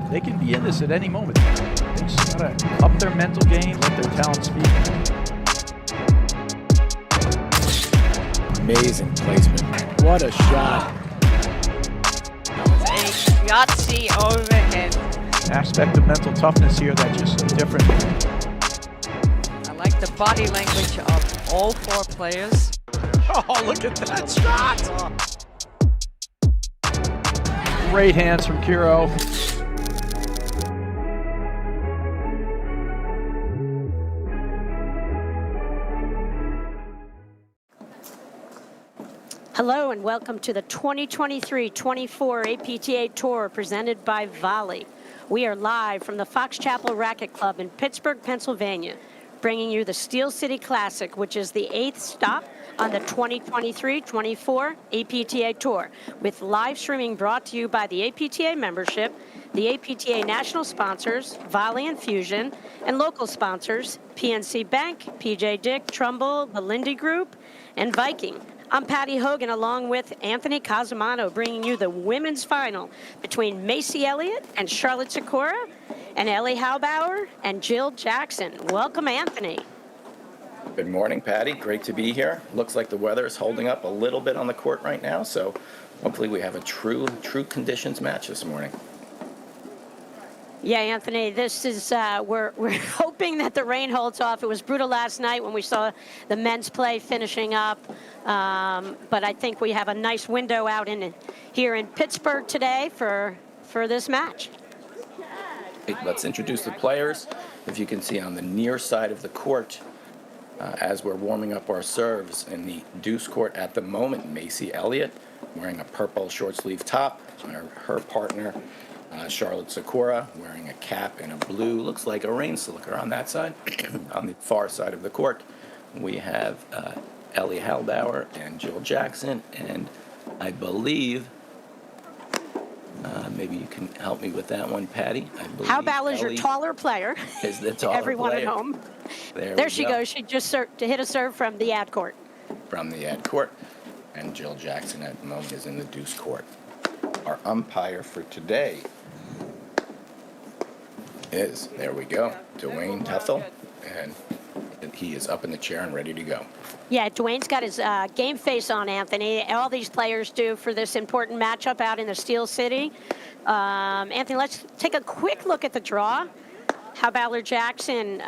They can be in this at any moment. They just gotta up their mental game, let their talent speak. Amazing placement. What a shot. A Yahtzee overhead. Aspect of mental toughness here that's just different. I like the body language of all four players. Oh, look at that shot! Great hands from Kiro. Hello and welcome to the 2023-24 APTA Tour presented by Volley. We are live from the Fox Chapel Racquet Club in Pittsburgh, Pennsylvania, bringing you the Steel City Classic, which is the 8th stop on the 2023-24 APTA Tour, with live streaming brought to you by the APTA membership, the APTA national sponsors, Volley and Fusion, and local sponsors, PNC Bank, PJ Dick, Trumbull, the Lindy Group, and Viking. I'm Patty Hogan, along with Anthony Casamano, bringing you the women's final between Macy Elliott and Charlotte Sikora, and Ellie Halbauer and Jill Jackson. Welcome, Anthony. Good morning, Patty. Great to be here. Looks like the weather is holding up a little bit on the court right now, so hopefully we have a true conditions match this morning. Yeah, Anthony, this is, we're hoping that the rain holds off. It was brutal last night when we saw the men's play finishing up, but I think we have a nice window out here in Pittsburgh today for this match. Let's introduce the players. If you can see on the near side of the court, as we're warming up our serves in the deuce court at the moment, Macy Elliott wearing a purple short sleeve top, her partner Charlotte Sikora wearing a cap and a blue, looks like a rain slicker on that side. On the far side of the court, we have Ellie Halbauer and Jill Jackson, and I believe, maybe you can help me with that one, Patty. Halbauer is your taller player. Is the taller Everyone player. at home. There she goes. She just to hit a serve from the ad court. From the ad court. And Jill Jackson at the moment is in the deuce court. Our umpire for today is, there we go, Dwayne Tethel, and he is up in the chair and ready to go. Yeah, Dwayne's got his game face on, Anthony. All these players do for this important matchup out in the Steel City. Anthony, let's take a quick look at the draw. Halbauer Jackson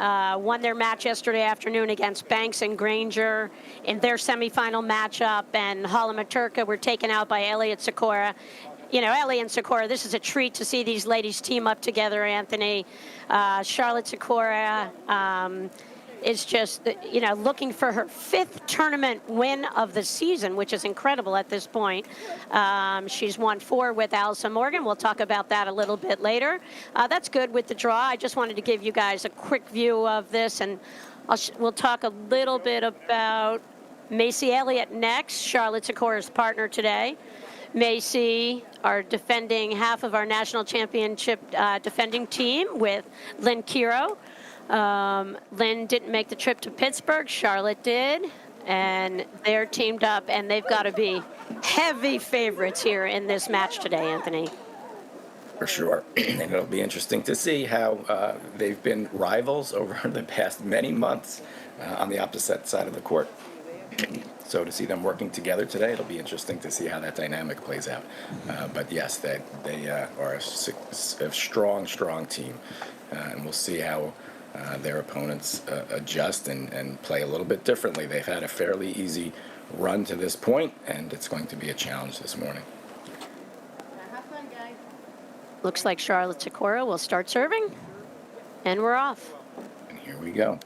won their match yesterday afternoon against Banks and Granger in their semifinal matchup, and Halbauer were taken out by Elliott Sikora. You know, Ellie and Sikora, this is a treat to see these ladies team up together, Anthony. Charlotte Sikora is just, looking for her 5th tournament win of the season, which is incredible at this point. She's won 4 with Allison Morgan. We'll talk about that a little bit later. That's good with the draw. I just wanted to give you guys a quick view of this, and we'll talk a little bit about Macy Elliott next, Charlotte Sikora's partner today. Macy, our defending half of our national championship defending team with Lynn Kiro. Lynn didn't make the trip to Pittsburgh. Charlotte did, and they're teamed up, and they've got to be heavy favorites here in this match today, Anthony. For sure. And it'll be interesting to see how they've been rivals over the past many months on the opposite side of the court. So to see them working together today, it'll be interesting to see how that dynamic plays out. But yes, they are a strong team, and we'll see how their opponents adjust and play a little bit differently. They've had a fairly easy run to this point, and it's going to be a challenge this morning. Have fun, guys. Looks like Charlotte Sikora will start serving, and we're off. And here we go.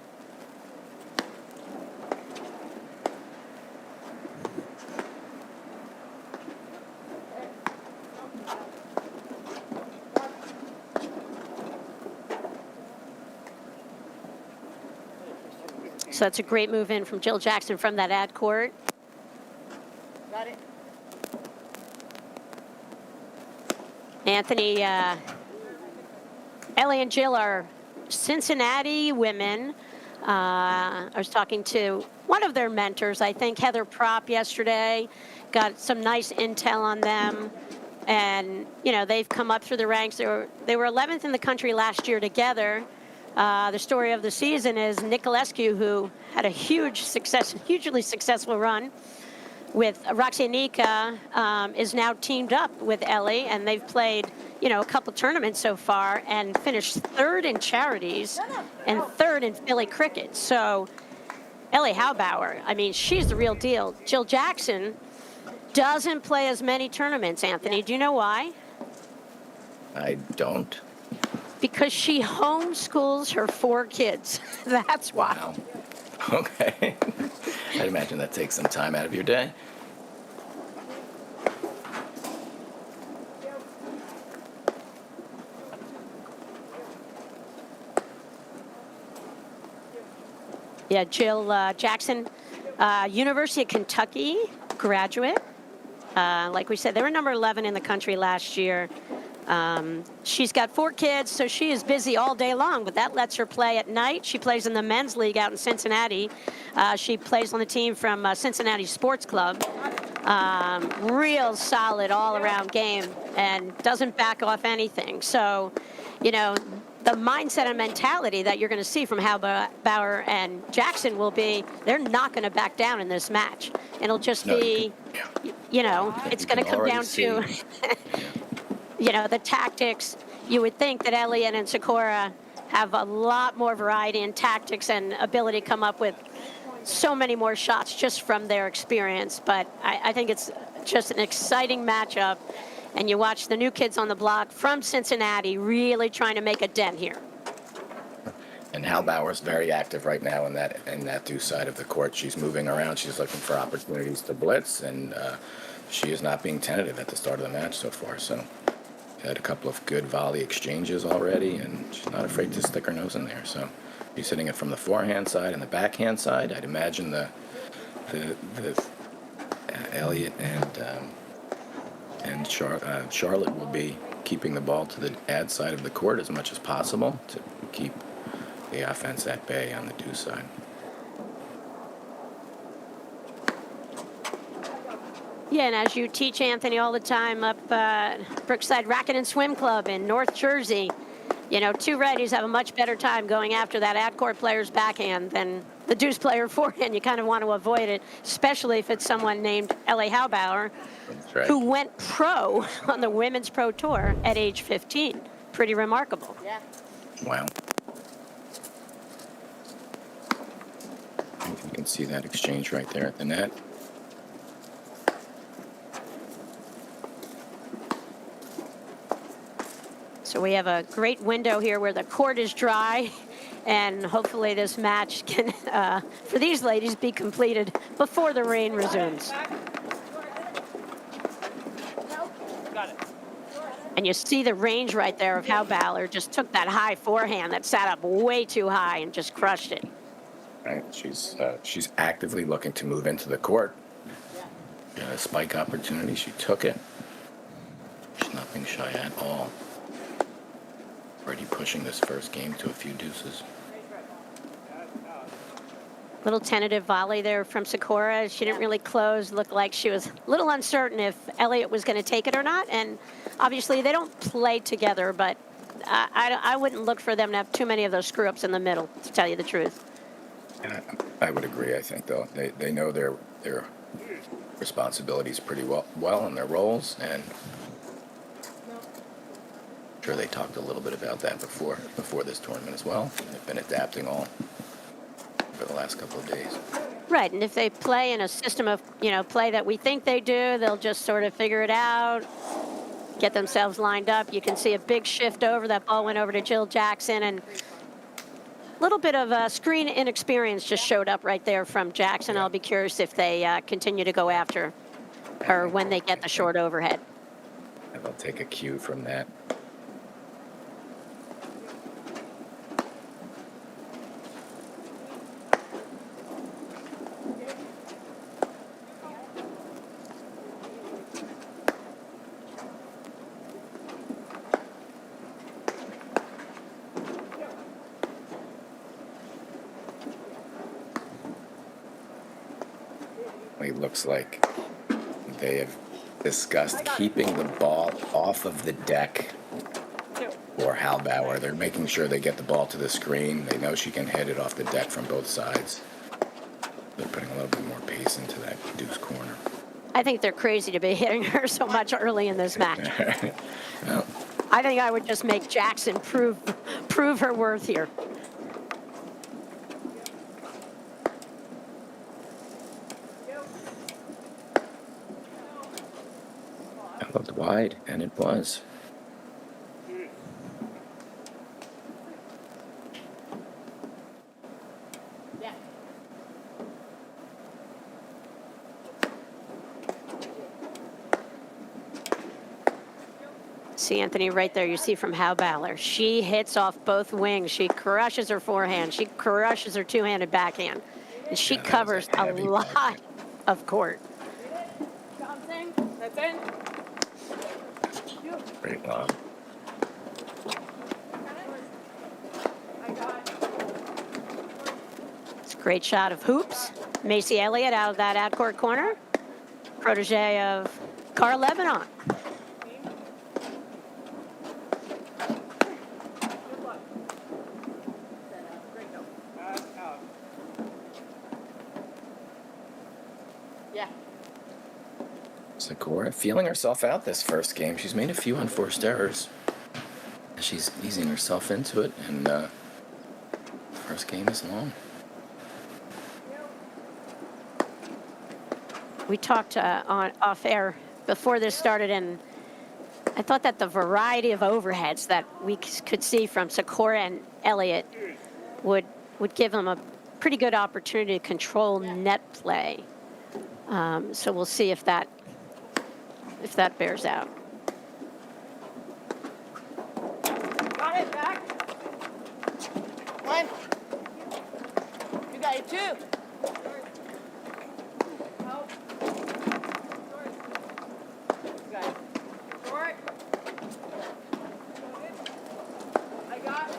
So that's a great move in from Jill Jackson from that ad court. Got it. Anthony, Ellie and Jill are Cincinnati women. I was talking to one of their mentors, I think, Heather Propp, yesterday. Got some nice intel on them. And, they've come up through the ranks. They were 11th in the country last year together. The story of the season is Nicolescu, who had a hugely successful run with Roxy Nika, is now teamed up with Ellie, and they've played, a couple tournaments so far and finished third in charities and third in Philly cricket. So Ellie Halbauer, I mean, she's the real deal. Jill Jackson doesn't play as many tournaments, Anthony. Do you know why? I don't. Because she homeschools her 4 kids. That's why. Wow. Okay. I'd imagine that takes some time out of your day. Yeah, Jill Jackson, University of Kentucky graduate. Like we said, they were number 11 in the country last year. She's got 4 kids, so she is busy all day long, but that lets her play at night. She plays in the men's league out in Cincinnati. She plays on the team from Cincinnati Sports Club. Real solid all-around game and doesn't back off anything. So, the mindset and mentality that you're going to see from Halbauer and Jackson will be they're not going to back down in this match. It'll just be, it's going to come down to, the tactics. You would think that Elliott and Sikora have a lot more variety in tactics and ability to come up with so many more shots just from their experience. But I think it's just an exciting matchup. And you watch the new kids on the block from Cincinnati really trying to make a dent here. And Halbauer's very active right now in that deuce side of the court. She's moving around. She's looking for opportunities to blitz, and she is not being tentative at the start of the match so far. So had a couple of good volley exchanges already, and she's not afraid to stick her nose in there. So she's hitting it from the forehand side and the backhand side. I'd imagine the Elliott and Charlotte will be keeping the ball to the ad side of the court as much as possible to keep the offense at bay on the deuce side. Yeah, and as you teach, Anthony, all the time up Brookside Racket and Swim Club in North Jersey, 2 righties have a much better time going after that ad-court player's backhand than the deuce player forehand. You kind of want to avoid it, especially if it's someone named Ellie Halbauer, Right. who went pro on the Women's Pro Tour at age 15. Pretty remarkable. Yeah. Wow. You can see that exchange right there at the net. So we have a great window here where the court is dry, and hopefully this match can, for these ladies, be completed before the rain resumes. And you see the range right there of how Halbauer just took that high forehand that sat up way too high and just crushed it. Right. She's actively looking to move into the court. Got a spike opportunity. She took it. She's not being shy at all. Already pushing this first game to a few deuces. Little tentative volley there from Sikora. She didn't really close. Looked like she was a little uncertain if Elliott was going to take it or not. And obviously they don't play together, but I wouldn't look for them to have too many of those screw-ups in the middle, to tell you the truth. I would agree. I think though they know their responsibilities pretty well in their roles, and I'm sure they talked a little bit about that before this tournament as well. They've been adapting all for the last couple of days. Right, and if they play in a system of play that we think they do, they'll just sort of figure it out, get themselves lined up. You can see a big shift over. That ball went over to Jill Jackson, and a little bit of screen inexperience just showed up right there from Jackson. I'll be curious if they continue to go after her when they get the short overhead. And they'll take a cue from that. It looks like they have discussed keeping the ball off of the deck for Halbauer. They're making sure they get the ball to the screen. They know she can hit it off the deck from both sides. They're putting a little bit more pace into that deuce corner. I think they're crazy to be hitting her so much early in this match. Well, I think I would just make Jackson prove her worth here. it looked wide, and it was. See, Anthony, right there, you see from Halbauer. She hits off both wings. She crushes her forehand. She crushes her two-handed backhand. And she Yeah, that was covers a a heavy lot backhand. of court. Great lob. It's a great shot of hoops. Macy Elliott out of that out-court corner. Protege of Carl Lebanon. Sikora feeling herself out this first game. She's made a few unforced errors. She's easing herself into it, and first game is long. We talked on off air before this started, and I thought that the variety of overheads that we could see from Sikora and Elliott would give them a pretty good opportunity to control net play. So we'll see if that bears out. Got it, back. One. You got it, two. Help. You got it. Short. I got it.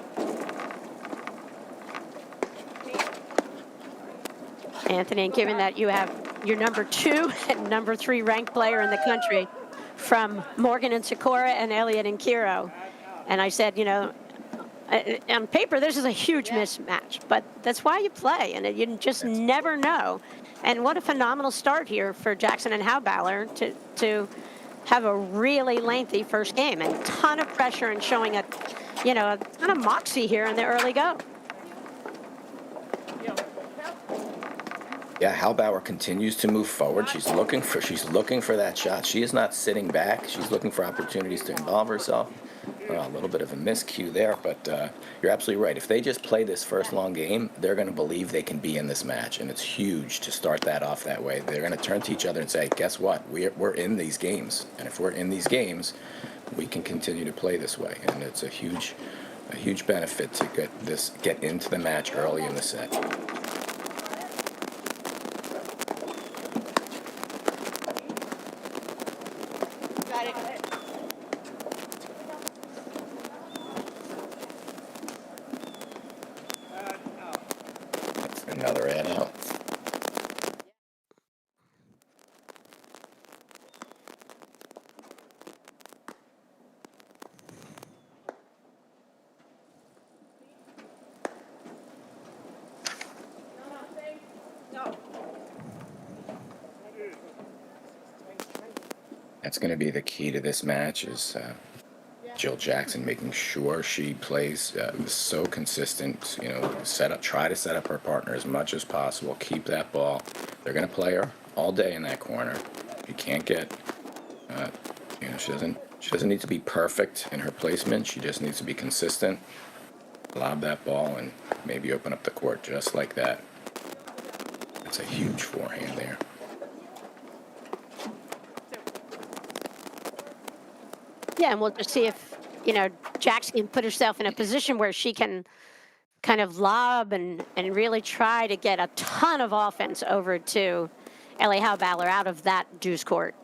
Anthony, and given that you have your number 2 and number 3 ranked player in the country from Morgan and Sikora and Elliott and Kiro, and I said, on paper, this is a huge mismatch, but that's why you play, and you just never know. And what a phenomenal start here for Jackson and Halbauer to have a really lengthy first game and a ton of pressure and showing a ton of moxie here in the early go. Yeah, Halbauer continues to move forward. She's looking for that shot. She is not sitting back. She's looking for opportunities to involve herself. A little bit of a miscue there, but you're absolutely right. If they just play this first long game, they're going to believe they can be in this match, and it's huge to start that off that way. They're going to turn to each other and say, guess what? We're in these games, and if we're in these games, we can continue to play this way, and it's a huge benefit to get into the match early in the set. Got it. Another ad out. No. That's going to be the key to this match is Jill Jackson making sure she plays so consistent, try to set up her partner as much as possible, keep that ball. They're going to play her all day in that corner. You can't get, she doesn't need to be perfect in her placement. She just needs to be consistent, lob that ball, and maybe open up the court just like that. That's a huge forehand there. Yeah, and we'll just see if, Jackson can put herself in a position where she can kind of lob and really try to get a ton of offense over to Ellie Halbauer out of that deuce court.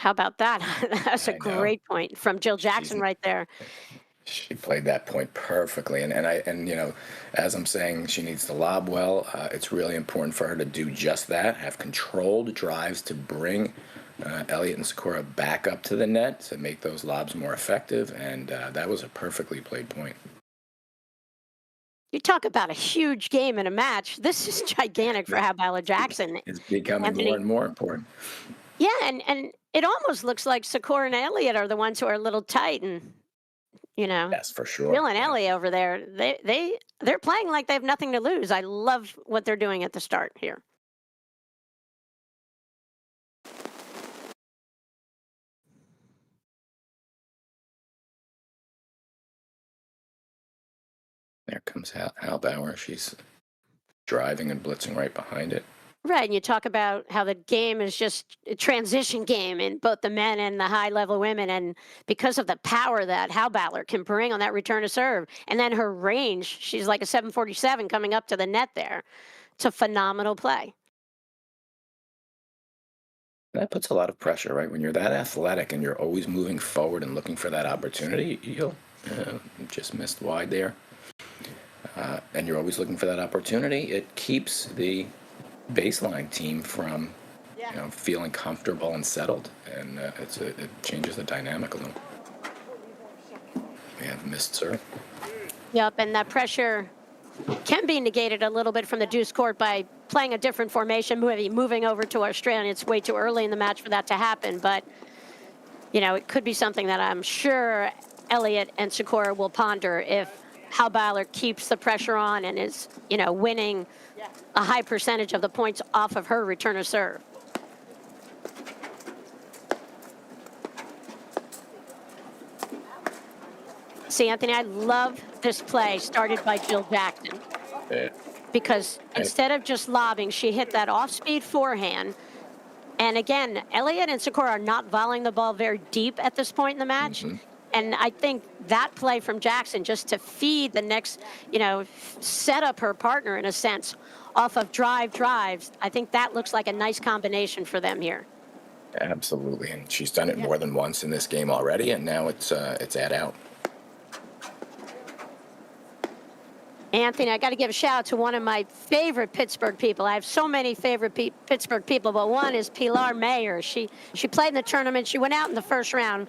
How about that? That's a I know. great point from Jill She's Jackson right there. She played that point perfectly, and as I'm saying, she needs to lob well. It's really important for her to do just that. Have controlled drives to bring Elliott and Sikora back up to the net to make those lobs more effective, and that was a perfectly played point. You talk about a huge game in a match. This is gigantic for Halbauer Jackson. It's becoming more Anthony, and more important. yeah, and it almost looks like Sikora and Elliott are the ones who are a little tight, and you know, Yes, for sure. Jill and Yeah. Ellie over there, they're playing like they have nothing to lose. I love what they're doing at the start here. There comes Halbauer. She's driving and blitzing right behind it. Right, and you talk about how the game is just a transition game in both the men and the high level women, and because of the power that Halbauer can bring on that return to serve, and then her range, she's like a 747 coming up to the net there. It's a phenomenal play. That puts a lot of pressure, right? When you're that athletic and you're always moving forward and looking for that opportunity, you'll just missed wide there. And you're always looking for that opportunity. It keeps the baseline team from, feeling comfortable and settled, and it changes the dynamic a little. We have missed serve. Yep, and that pressure can be negated a little bit from the deuce court by playing a different formation, moving over to Australia. It's way too early in the match for that to happen, but it could be something that I'm sure Elliott and Sikora will ponder if Halbauer keeps the pressure on and is, winning a high percentage of the points off of her return of serve. See, Anthony, I love this play started by Jill Jackson Yeah. because instead of just lobbing, she hit that off-speed forehand. And again, Elliott and Sikora are not volleying the ball very deep at this point in the match. Mm-hmm. And I think that play from Jackson just to feed the next, set up her partner in a sense off of drives, I think that looks like a nice combination for them here. Absolutely, and she's done it more than once in this game already, and now it's at out. Anthony, I got to give a shout out to one of my favorite Pittsburgh people. I have so many favorite Pittsburgh people, but one is Pilar Mayer. She played in the tournament. She went out in the first round.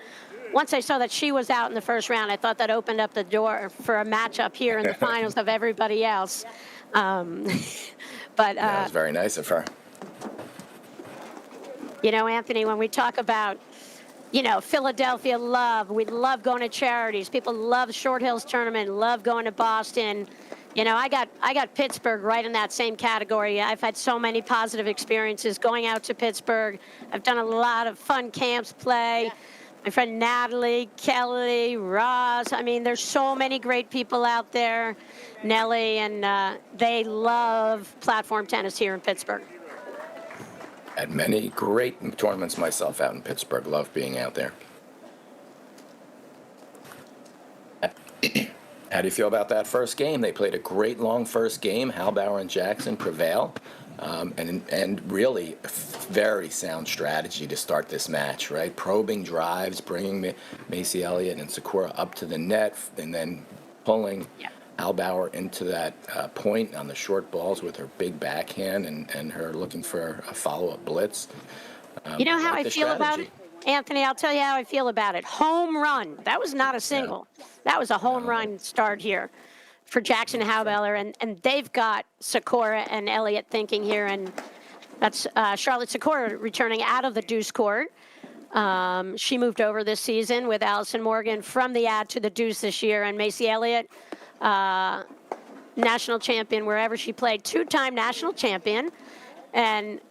Once I saw that she was out in the first round, I thought that opened up the door for a matchup here in the finals of everybody else. But That was very nice of her. Anthony, when we talk about Philadelphia love, we love going to charities. People love Short Hills tournament, love going to Boston. I got Pittsburgh right in that same category. I've had so many positive experiences going out to Pittsburgh. I've done a lot of fun camps play. My friend Natalie, Kelly, Ross. I mean, there's so many great people out there. Nellie, and they love platform tennis here in Pittsburgh. Had many great tournaments myself out in Pittsburgh. Love being out there. How do you feel about that first game? They played a great long first game. Halbauer and Jackson prevail. And really very sound strategy to start this match, right? Probing drives, bringing Macy Elliott and Sikora up to the net, and then pulling Halbauer into that point on the short balls with her big backhand and her looking for a follow-up blitz. You know how like I the feel about it? strategy. Anthony, I'll tell you how I feel about it. Home run. That was not a single. That was a home run start here for Jackson Halbauer, and they've got Sikora and Elliott thinking here, and that's Charlotte Sikora returning out of the deuce court. She moved over this season with Allison Morgan from the ad to the deuce this year, and Macy Elliott, national champion wherever she played, two-time national champion, and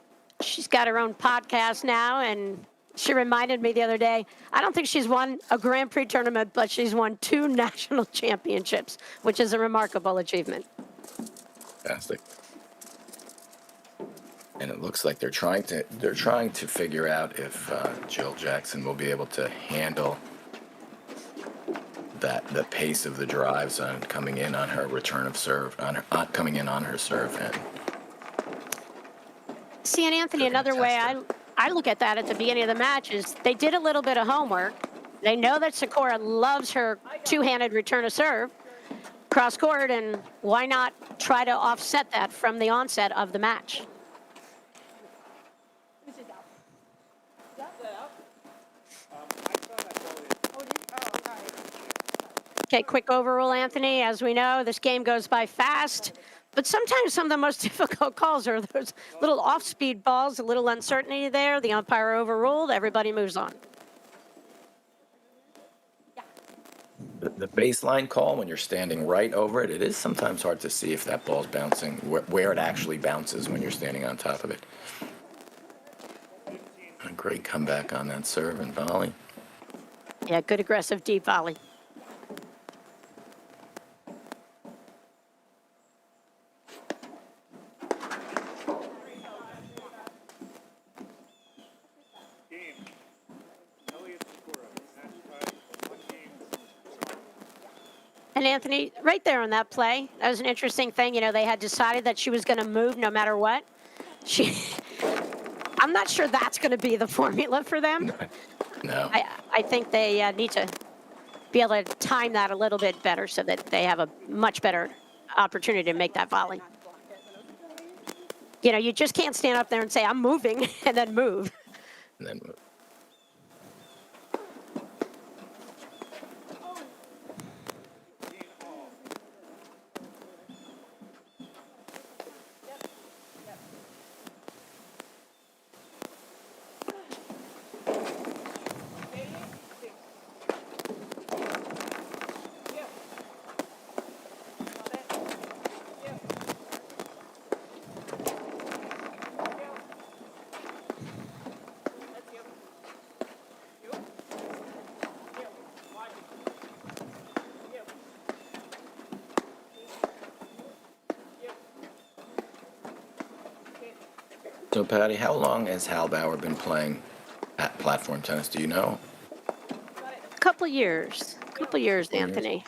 she's got her own podcast now, and she reminded me the other day, I don't think she's won a Grand Prix tournament, but she's won 2 national championships, which is a remarkable achievement. Fantastic. And it looks like they're trying to figure out if Jill Jackson will be able to handle the pace of the drives on coming in on her return of serve, coming in on her serve. And See, and Anthony, another way I I look at that at the beginning of the match is they did a little bit of homework. They know that Sikora loves her two-handed return of serve cross court, and why not try to offset that from the onset of the match? Okay, quick overrule, Anthony. As we know, this game goes by fast, but sometimes some of the most difficult calls are those little off-speed balls, a little uncertainty there. The umpire overruled. Everybody moves on. The baseline call, when you're standing right over it, it is sometimes hard to see if that ball's bouncing, where it actually bounces when you're standing on top of it. A great comeback on that serve and volley. Yeah, good aggressive deep volley. And Anthony, right there on that play, that was an interesting thing. You know, they had decided that she was going to move no matter what. She, I'm not sure that's going to be the formula for them. No. I think they need to be able to time that a little bit better so that they have a much better opportunity to make that volley. You know, you just can't stand up there and say, I'm moving, and then move. And then move. So, Patty, how long has Halbauer been playing at platform tennis? Do you know? Couple years, Anthony.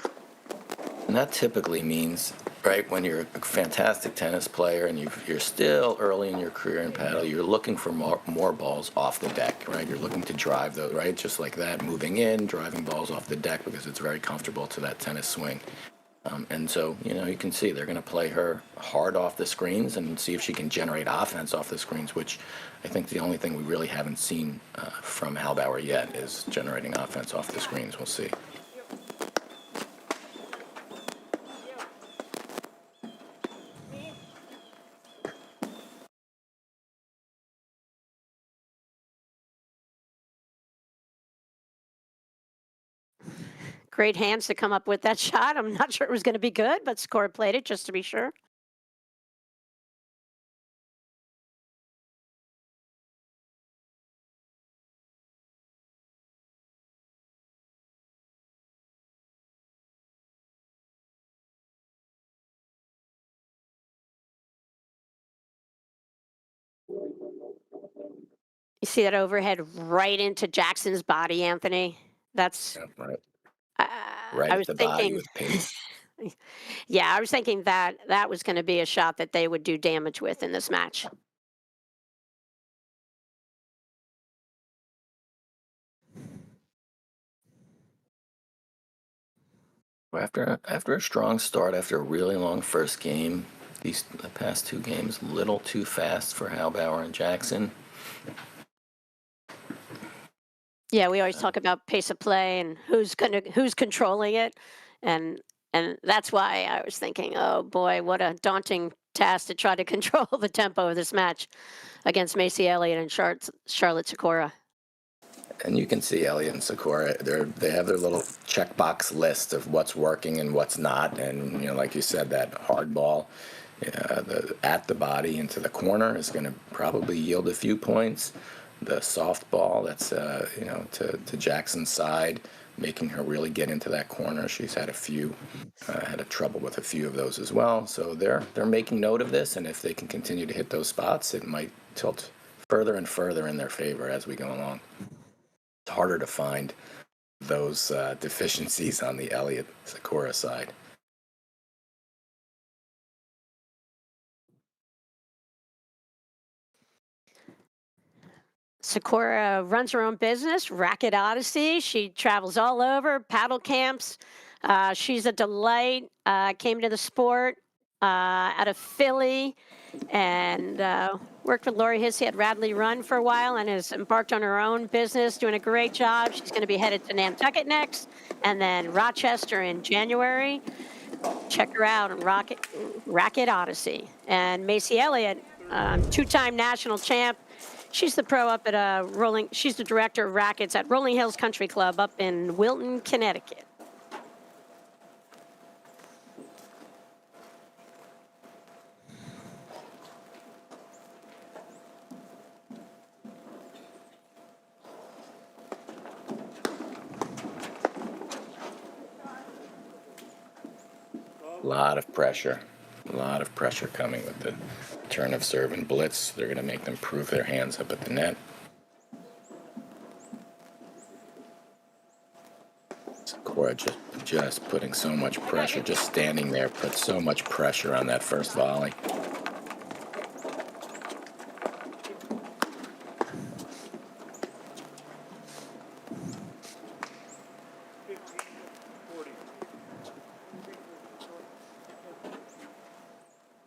And that typically means, right, when you're a fantastic tennis player and you're still early in your career in paddle, you're looking for more balls off the deck, right? You're looking to drive those, right? Just like that, moving in, driving balls off the deck because it's very comfortable to that tennis swing. And so, you know, you can see they're going to play her hard off the screens and see if she can generate offense off the screens, which I think the only thing we really haven't seen from Halbauer yet is generating offense off the screens. We'll see. Great hands to come up with that shot. I'm not sure it was going to be good, but Sikora played it just to be sure. You see that overhead right into Jackson's body, Anthony? That's, Yeah, right. uh, Right I at was the body thinking, with pace. yeah, I was thinking that that was going to be a shot that they would do damage with in this match. After a strong start, after a really long first game, the past two games a little too fast for Halbauer and Jackson. Yeah, we always talk about pace of play and who's controlling it, and and that's why I was thinking, oh boy, what a daunting task to try to control the tempo of this match against Macy Elliott and Charlotte Sikora. And you can see Elliott and Sikora, they have their little checkbox list of what's working and what's not. And, you know, like you said, that hard ball at the body into the corner is going to probably yield a few points. The soft ball that's, you know, to Jackson's side, making her really get into that corner. She's had had a trouble with a few of those as well. So they're making note of this. And if they can continue to hit those spots, it might tilt further and further in their favor as we go along. It's harder to find those deficiencies on the Elliott Sikora side. Sikora runs her own business, Racket Odyssey. She travels all over, paddle camps. She's a delight. Came to the sport out of Philly and worked with Lori Hissey at Radley Run for a while and has embarked on her own business, doing a great job. She's going to be headed to Nantucket next and then Rochester in January. Check her out on Racket Odyssey. And Macy Elliott, two-time national champ. She's the pro up at she's the director of rackets at Rolling Hills Country Club up in Wilton, Connecticut. A lot of pressure. A lot of pressure coming with the turn of serve and blitz. They're going to make them prove their hands up at the net. Sikora just putting so much pressure, just standing there, put so much pressure on that first volley.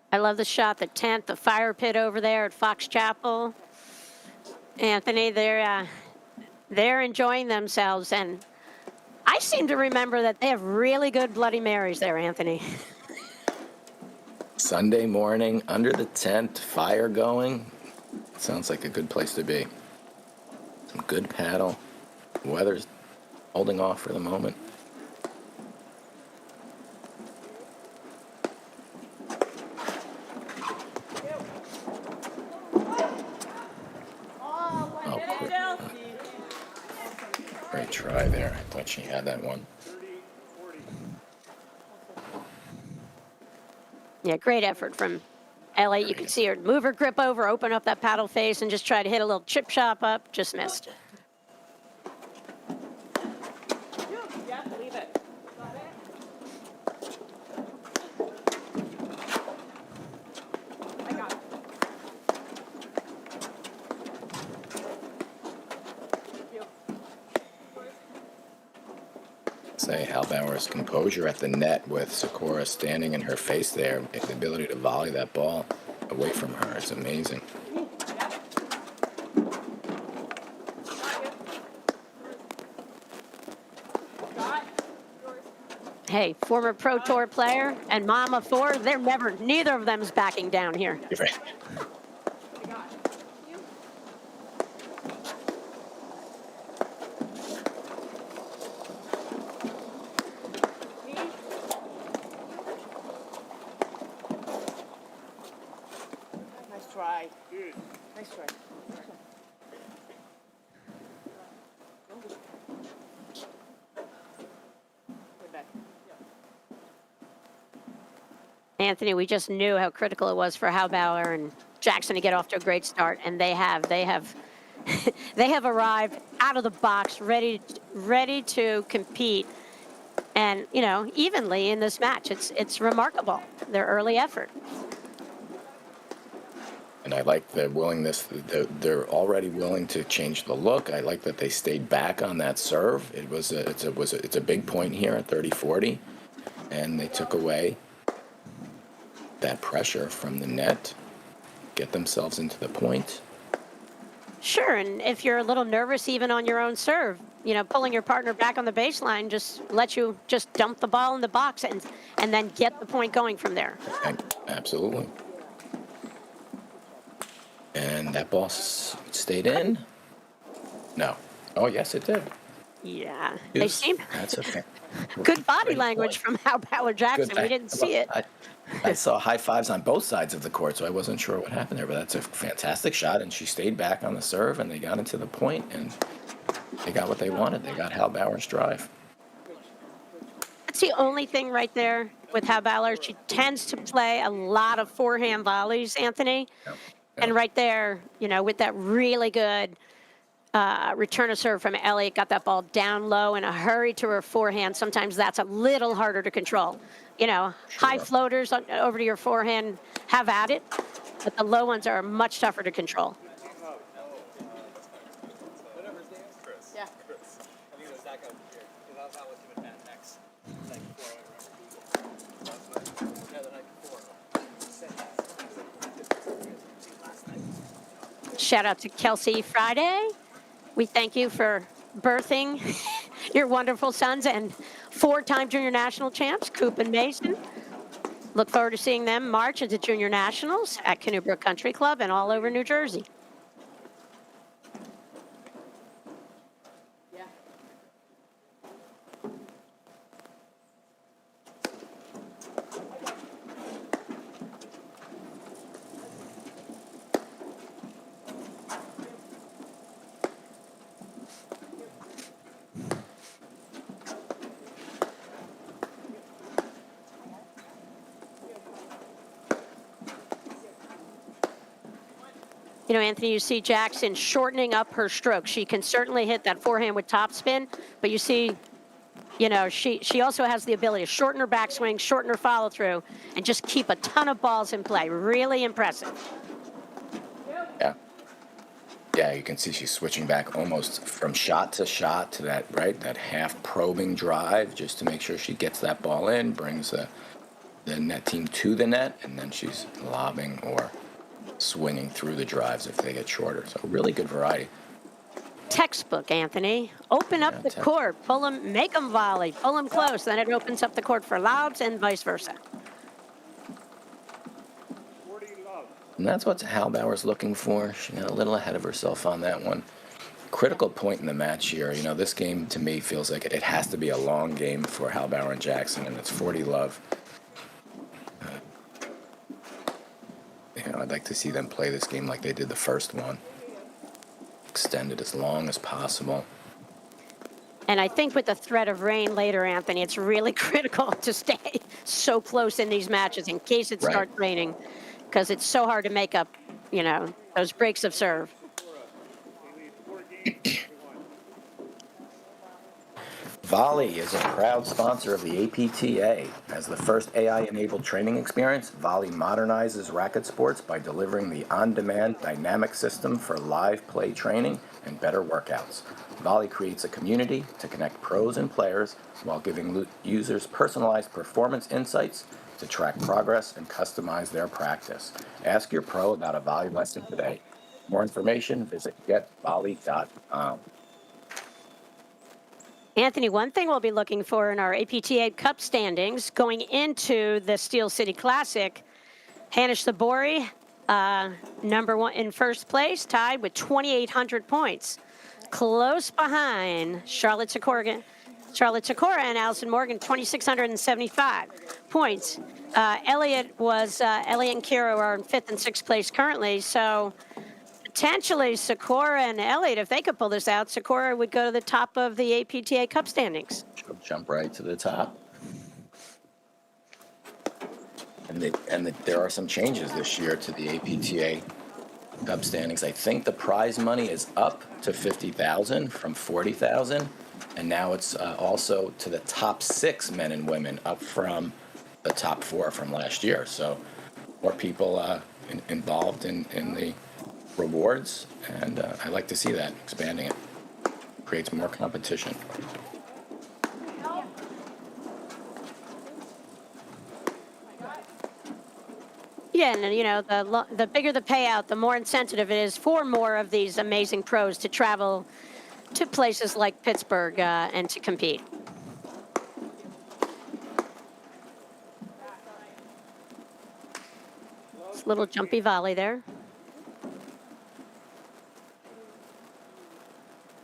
I love the shot, the tent, the fire pit over there at Fox Chapel. Anthony, they're enjoying themselves, and I seem to remember that they have really good Bloody Marys there, Anthony. Sunday morning, under the tent, fire going. Sounds like a good place to be. Some good paddle. Weather's holding off for the moment. Oh, great try there. I thought she had that one. Yeah, great effort from Elliott. You can see her move her grip over, open up that paddle face, and just try to hit a little chip shot up. Just missed. Yeah, leave it. Got it? I got it. Thank you. Say Halbauer's composure at the net with Sikora standing in her face there, the ability to volley that ball away from her is amazing. Hey, former Pro Tour player and mom of four, neither of them's backing down here. You're right. Nice try. Nice try. Way back. Anthony, we just knew how critical it was for Halbauer and Jackson to get off to a great start, and they have they have arrived out of the box, ready to compete, and evenly in this match. It's remarkable, their early effort. And I like the willingness. They're already willing to change the look. I like that they stayed back on that serve. It's a big point here at 30-40, and they took away that pressure from the net, get themselves into the point. Sure, and if you're a little nervous even on your own serve, pulling your partner back on the baseline just lets you just dump the ball in the box and then get the point going from there. Absolutely. And that ball stayed in? No. Oh, yes, it did. Yeah, they seem That's okay. good body Great language point. from Halbauer Jackson. We didn't see it. I saw high fives on both sides of the court, so I wasn't sure what happened there. But that's a fantastic shot, and she stayed back on the serve, and they got into the point, and they got what they wanted. They got Halbauer's drive. That's the only thing right there with Halbauer. She tends to play a lot of forehand volleys, Anthony. Yep. And right there, with that really good return of serve from Elliott, got that ball down low in a hurry to her forehand. Sometimes that's a little harder to control. High floaters over to your forehand, have at it, but the low ones are much tougher to control. Yeah. I think it was that guy over here. Because I was out with him at Mad Max the night before. I remember. Last night? Yeah, the night before. He said that. He said last night. Shout out to Kelsey Friday. We thank you for birthing your wonderful sons and four-time junior national champs, Coop and Mason. Look forward to seeing them march into junior nationals at Canoe Brook Country Club and all over New Jersey. Yeah. You know, Anthony, you see Jackson shortening up her stroke. She can certainly hit that forehand with topspin, but you see, you know, she also has the ability to shorten her backswing, shorten her follow through, and just keep a ton of balls in play. Really impressive. Yeah. Yeah, you can see she's switching back almost from shot to that, right? That half probing drive just to make sure she gets that ball in, brings the net team to the net, and then she's lobbing or swinging through the drives if they get shorter. So really good variety. Textbook, Anthony. Open up the court, pull them, make them volley, pull them close. Then it opens up the court for lobs and vice versa. And that's what Halbauer's looking for. She got a little ahead of herself on that one. Critical point in the match here. You know, this game to me feels like it has to be a long game for Halbauer and Jackson, and it's 40-love. You know, I'd like to see them play this game like they did the first one. Extend it as long as possible. And I think with the threat of rain later, Anthony, it's really critical to stay so close in these matches in case it starts raining, because it's so hard to make up, you know, those breaks of serve. Volley is a proud sponsor of the APTA. As the first AI-enabled training experience, Volley modernizes racket sports by delivering the on-demand dynamic system for live play training and better workouts. Volley creates a community to connect pros and players while giving users personalized performance insights to track progress and customize their practice. Ask your pro about a Volley lesson today. For more information, visit getvolley.com. Anthony, one thing we'll be looking for in our APTA Cup standings going into the Steel City Classic, Hanish Sabori, number one in first place, tied with 2,800 points. Close behind Charlotte Sikora and Allison Morgan, 2,675 points. Elliott and Kira are in fifth and sixth place currently, so potentially Sikora and Elliott, if they could pull this out, Sikora would go to the top of the APTA Cup standings. She'll jump right to the top. And there are some changes this year to the APTA Cup standings. I think the prize money is up to $50,000 from $40,000, and now it's also to the top 6 men and women, up from the top 4 from last year. So more people involved in the rewards, and I like to see that, expanding it. Creates more competition. Yeah, and you know, the bigger the payout, the more incentive it is for more of these amazing pros to travel to places like Pittsburgh and to compete. It's a little jumpy volley there.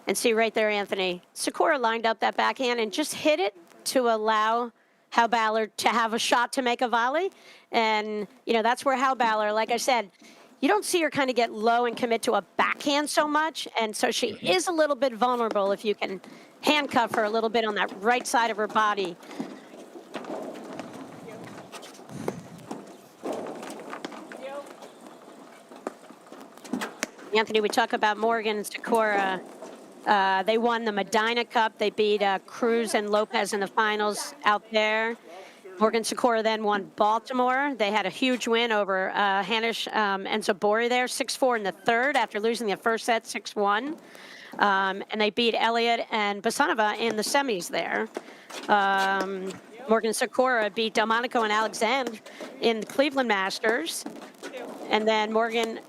And see right there, Anthony, Sikora lined up that backhand and just hit it to allow Halbauer to have a shot to make a volley. And, you know, that's where Halbauer, like I said, you don't see her kind of get low and commit to a backhand so much. And so she is a little bit vulnerable if you can handcuff her a little bit on that right side of her body. Anthony, we talk about Morgan and Sikora. They won the Medina Cup. They beat Cruz and Lopez in the finals out there. Morgan Sikora then won Baltimore. They had a huge win over Hanish and Sabori there, 6-4 in the third after losing the first set 6-1. And they beat Elliott and Basanova in the semis there. Morgan Sikora beat Delmonico and Alexandre in the Cleveland Masters. And then Morgan,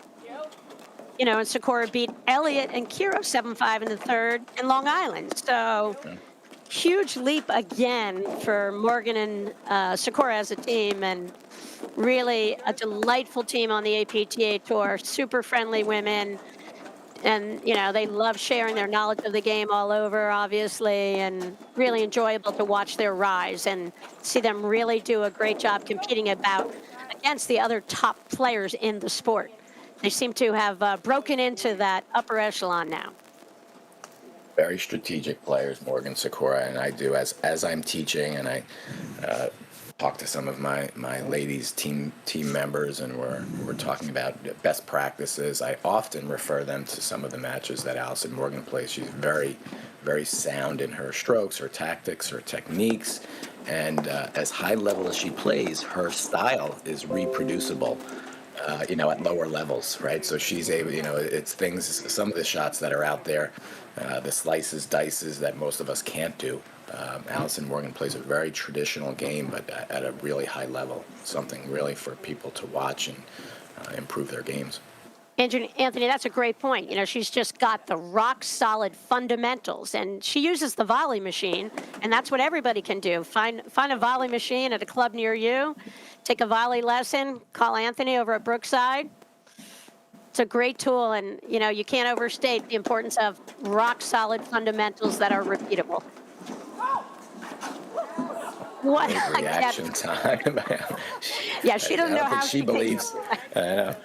and Sikora beat Elliott and Kiro 7-5 in the third in Long Island. So huge leap again for Morgan and Sikora as a team, and really a delightful team on the APTA tour. Super friendly women. And, they love sharing their knowledge of the game all over, obviously, and really enjoyable to watch their rise and see them really do a great job competing against the other top players in the sport. They seem to have broken into that upper echelon now. Very strategic players, Morgan Sikora, and I do as I'm teaching, and I talk to some of my ladies team members, and we're talking about best practices. I often refer them to some of the matches that Allison Morgan plays. She's very, very sound in her strokes, her tactics, her techniques, and as high level as she plays, her style is reproducible. At lower levels, right? So she's able, it's things, some of the shots that are out there, the slices, dices that most of us can't do. Allison Morgan plays a very traditional game, but at a really high level, something really for people to watch and improve their games. Anthony, that's a great point. She's just got the rock solid fundamentals, and she uses the volley machine, and that's what everybody can do. Find a volley machine at a club near you, take a volley lesson, call Anthony over at Brookside. It's a great tool, and you can't overstate the importance of rock solid fundamentals that are repeatable. What reaction time? Yeah, she doesn't know how she believes. I know.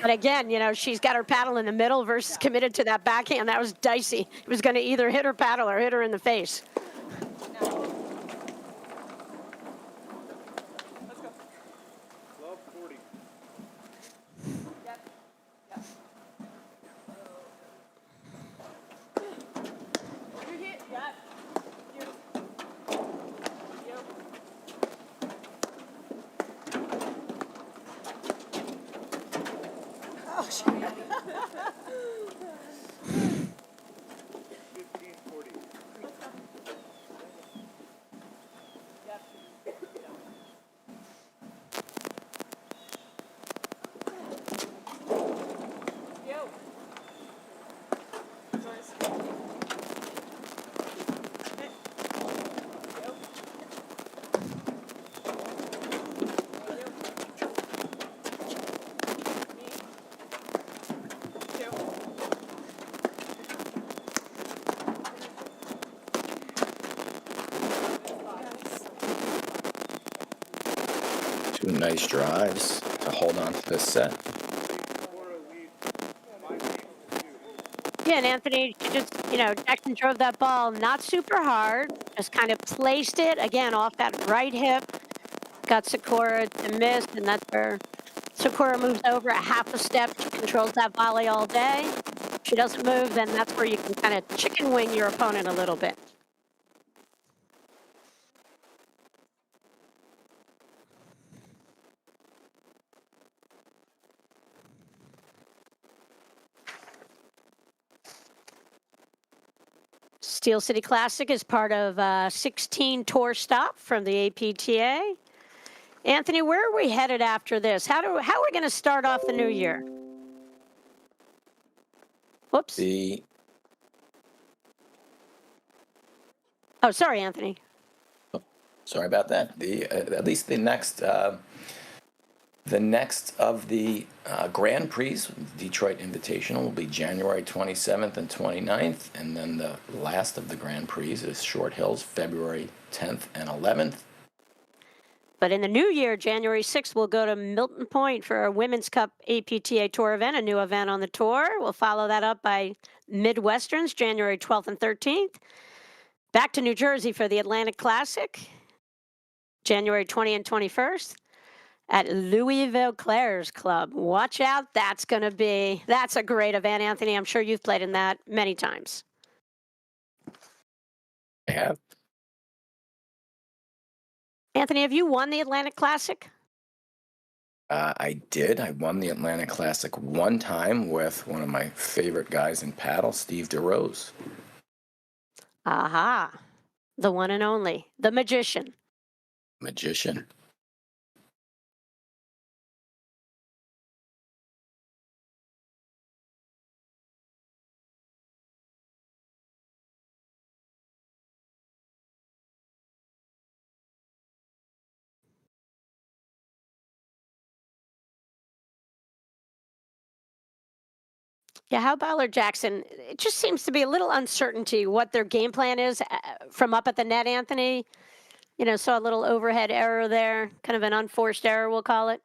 But again, she's got her paddle in the middle versus committed to that backhand. That was dicey. It was going to either hit her paddle or hit her in the face. Let's go. 12:40. Yep. You hit. Yep. Oh, shit. 15:40. Yo. Two nice drives to hold on to this set. Yeah, and Anthony just, Jackson drove that ball not super hard, just kind of placed it, again, off that right hip, got Sikora to miss, and that's where Sikora moves over a half a step. She controls that volley all day. If she doesn't move, then that's where you can kind of chicken wing your opponent a little bit. Steel City Classic is part of a 16 tour stop from the APTA. Anthony, where are we headed after this? How are we going to start off the new year? Whoops. Oh, sorry, Anthony. Sorry about that. At least the next of the Grand Prix, Detroit Invitational, will be January 27th and 29th, and then the last of the Grand Prix is Short Hills, February 10th and 11th. But in the new year, January 6th, we'll go to Milton Point for a Women's Cup APTA Tour event, a new event on the tour. We'll follow that up by Midwesterns, January 12th and 13th. Back to New Jersey for the Atlantic Classic, January 20 and 21st. At Louisville Clares Club. Watch out. That's a great event, Anthony. I'm sure you've played in that many times. I have. Anthony, have you won the Atlantic Classic? I did. I won the Atlanta Classic one time with one of my favorite guys in paddle, Steve DeRose. Aha. The one and only, the magician. Magician. Yeah, how Ballard Jackson, it just seems to be a little uncertainty what their game plan is from up at the net, Anthony. Saw a little overhead error there, kind of an unforced error, we'll call it.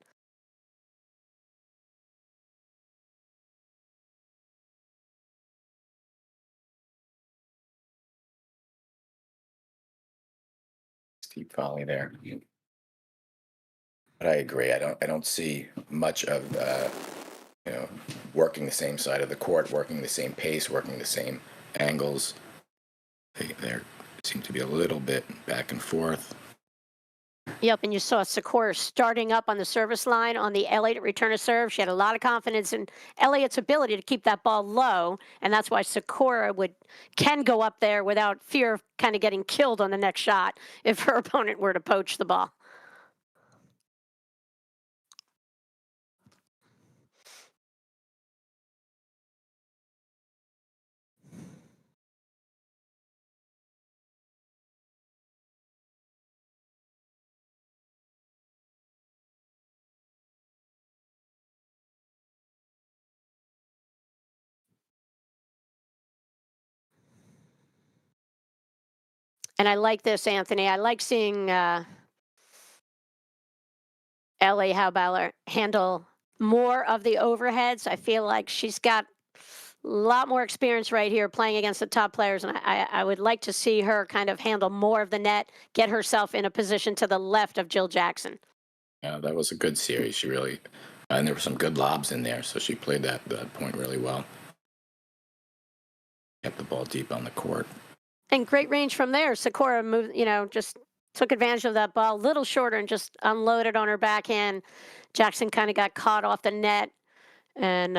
Steep volley there. But I agree. I don't see much of working the same side of the court, working the same pace, working the same angles. They seem to be a little bit back and forth. Yep, and you saw Sikora starting up on the service line on the Elliott return of serve. She had a lot of confidence in Elliott's ability to keep that ball low, and that's why Sikora can go up there without fear of kind of getting killed on the next shot if her opponent were to poach the ball. And I like this, Anthony. I like seeing Ellie Halbauer handle more of the overheads. I feel like she's got a lot more experience right here playing against the top players, and I would like to see her kind of handle more of the net, get herself in a position to the left of Jill Jackson. Yeah, that was a good series. She really, and there were some good lobs in there, so she played that point really well. Kept the ball deep on the court. And great range from there. Sikora moved, just took advantage of that ball, a little shorter, and just unloaded on her backhand. Jackson kind of got caught off the net, and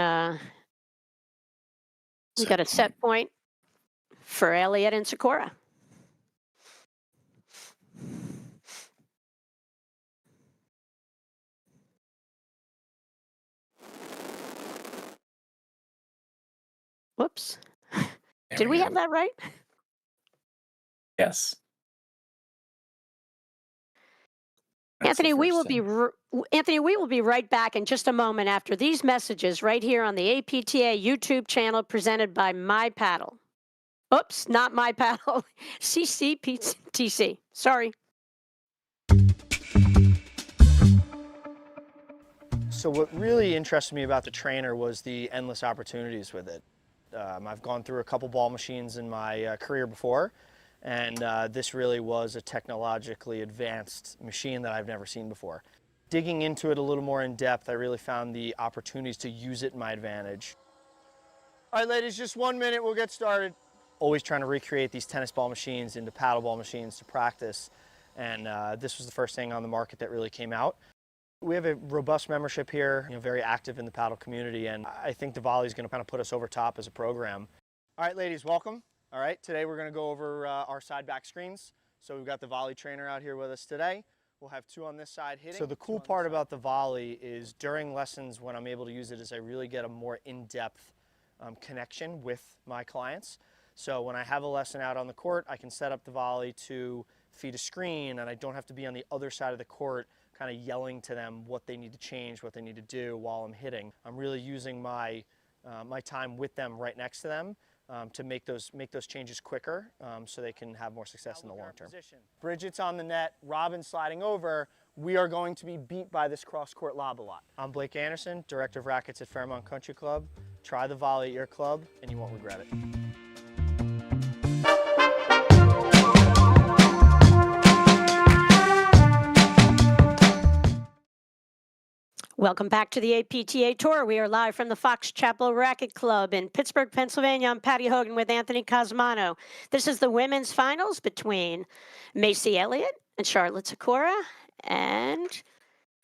we got a set point for Elliott and Sikora. Whoops. Did we have that right? Yes. Anthony, we will be right back in just a moment after these messages right here on the APTA YouTube channel presented by My Paddle. Oops, not My Paddle, CCPTC. Sorry. So what really interested me about the trainer was the endless opportunities with it. I've gone through a couple ball machines in my career before, and this really was a technologically advanced machine that I've never seen before. Digging into it a little more in depth, I really found the opportunities to use it in my advantage. All right, ladies, just 1 minute, we'll get started. Always trying to recreate these tennis ball machines into paddle ball machines to practice, and this was the first thing on the market that really came out. We have a robust membership here, very active in the paddle community, and I think the volley is going to kind of put us over top as a program. All right, ladies, welcome. All right, today we're going to go over our side back screens. So we've got the volley trainer out here with us today. We'll have two on this side hitting. So the cool part about the volley is during lessons when I'm able to use it is I really get a more in-depth connection with my clients. So when I have a lesson out on the court, I can set up the volley to feed a screen, and I don't have to be on the other side of the court kind of yelling to them what they need to change, what they need to do while I'm hitting. I'm really using my time with them right next to them to make those changes quicker so they can have more success in the long term. Bridget's on the net, Robin sliding over. We are going to be beat by this cross-court lob a lot. I'm Blake Anderson, Director of Rackets at Fairmont Country Club. Try the volley at your club and you won't regret it. Welcome back to the APTA Tour. We are live from the Fox Chapel Racket Club in Pittsburgh, Pennsylvania. I'm Patty Hogan with Anthony Cosmano. This is the women's finals between Macy Elliott and Charlotte Sikora. And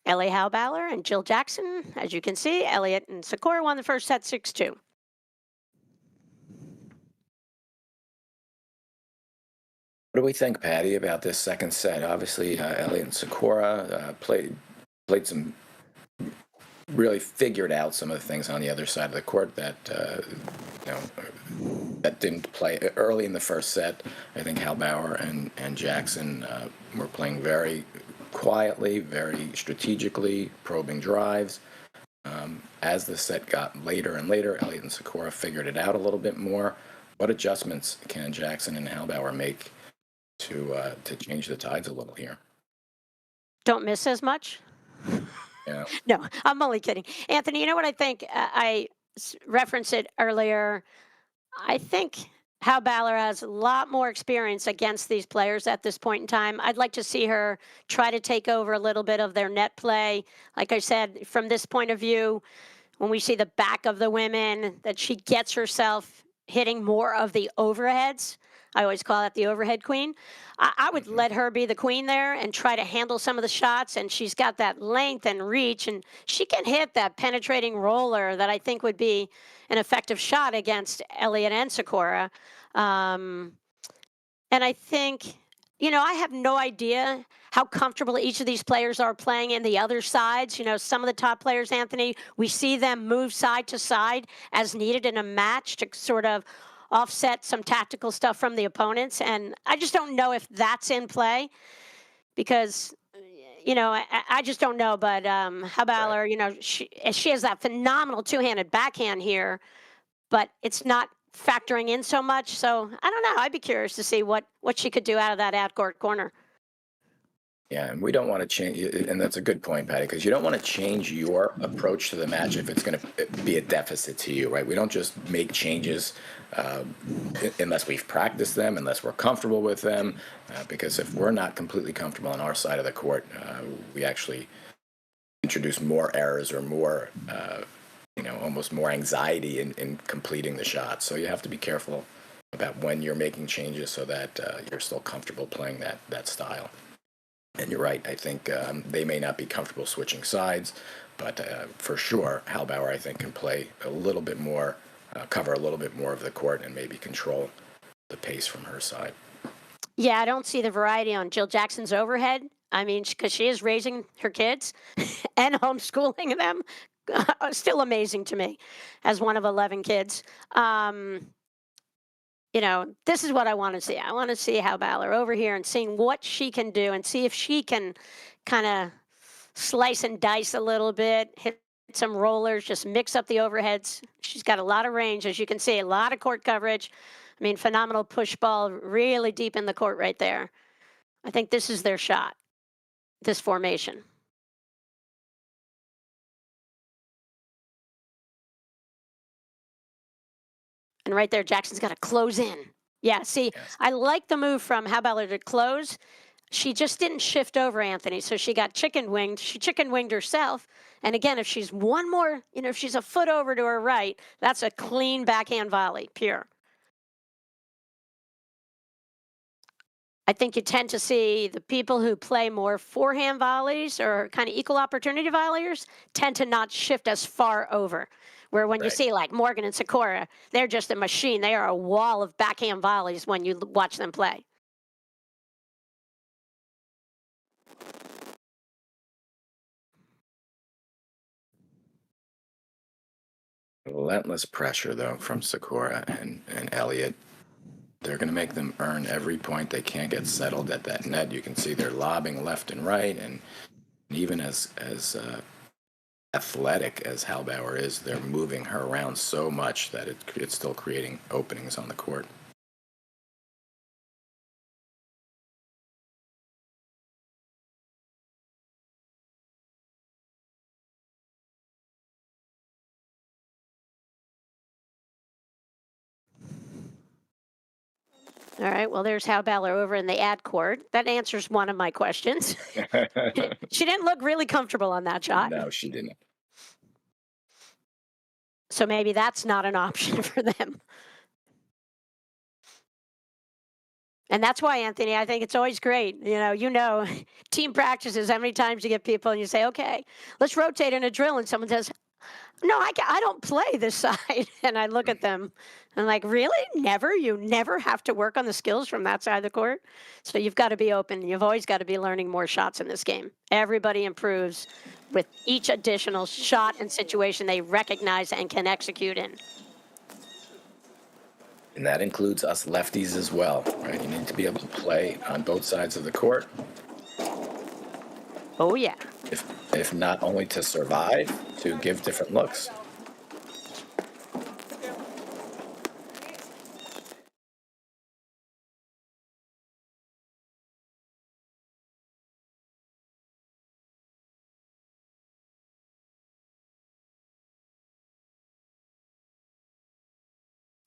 Ellie Halbauer and Jill Jackson. As you can see, Elliott and Sikora won the first set 6-2. What do we think, Patty, about this second set? Obviously, Elliott and Sikora played some, really figured out some of the things on the other side of the court that that didn't play early in the first set. I think Halbauer and Jackson were playing very quietly, very strategically, probing drives. As the set got later and later, Elliott and Sikora figured it out a little bit more. What adjustments can Jackson and Halbauer make to change the tides a little here? Don't miss as much? Yeah. No, I'm only kidding. Anthony, you know what I think? Referenced it earlier. I think Hal Balor has a lot more experience against these players at this point in time. I'd like to see her try to take over a little bit of their net play. Like I said, from this point of view, when we see the back of the women, that she gets herself hitting more of the overheads. I always call that the overhead queen. I would let her be the queen there and try to handle some of the shots. And she's got that length and reach, and she can hit that penetrating roller that I think would be an effective shot against Elliott and Sikora. And I think, I have no idea how comfortable each of these players are playing in the other sides. Some of the top players, Anthony, we see them move side to side as needed in a match to sort of offset some tactical stuff from the opponents. And I just don't know if that's in play because, I just don't know. But how about her? She has that phenomenal two-handed backhand here, but it's not factoring in so much. So I don't know. I'd be curious to see what she could do out of that out-court corner. Yeah, and we don't want to change, and that's a good point, Patty, because you don't want to change your approach to the match if it's going to be a deficit to you, right? We don't just make changes unless we've practiced them, unless we're comfortable with them, because if we're not completely comfortable on our side of the court, we actually introduce more errors or more, almost more anxiety in completing the shot. So you have to be careful about when you're making changes so that you're still comfortable playing that style. And you're right. I think they may not be comfortable switching sides, but for sure, Halbauer, I think, can play a little bit more, cover a little bit more of the court, and maybe control the pace from her side. Yeah, I don't see the variety on Jill Jackson's overhead. I mean, because she is raising her kids and homeschooling them. Still amazing to me as one of 11 kids. This is what I want to see. I want to see how Balor over here and seeing what she can do and see if she can kind of slice and dice a little bit, hit some rollers, just mix up the overheads. She's got a lot of range, as you can see, a lot of court coverage. I mean, phenomenal push ball, really deep in the court right there. I think this is their shot, this formation. And right there, Jackson's got to close in. Yeah, see, Yes. I like the move from Halbauer to close. She just didn't shift over, Anthony, so she got chicken winged. She chicken winged herself. And again, if she's one more, if she's a foot over to her right, that's a clean backhand volley, pure. I think you tend to see the people who play more forehand volleys or kind of equal opportunity volleyers tend to not shift as far over. Where when you Right. see like Morgan and Sikora, they're just a machine. They are a wall of backhand volleys when you watch them play. Relentless pressure, though, from Sikora and Elliott. They're going to make them earn every point. They can't get settled at that net. You can see they're lobbing left and right, and even as athletic as Halbauer is, they're moving her around so much that it's still creating openings on the court. All right, well, there's Hal Balor over in the ad court. That answers one of my questions. She didn't look really comfortable on that shot. No, she didn't. So maybe that's not an option for them. And that's why, Anthony, I think it's always great. Team practices, how many times you get people and you say, okay, let's rotate in a drill. And someone says, no, I don't play this side. And I look at them and I'm like, really? Never? You never have to work on the skills from that side of the court? So you've got to be open. You've always got to be learning more shots in this game. Everybody improves with each additional shot and situation they recognize and can execute in. And that includes us lefties as well, right? You need to be able to play on both sides of the court, Oh, yeah. if not only to survive, to give different looks.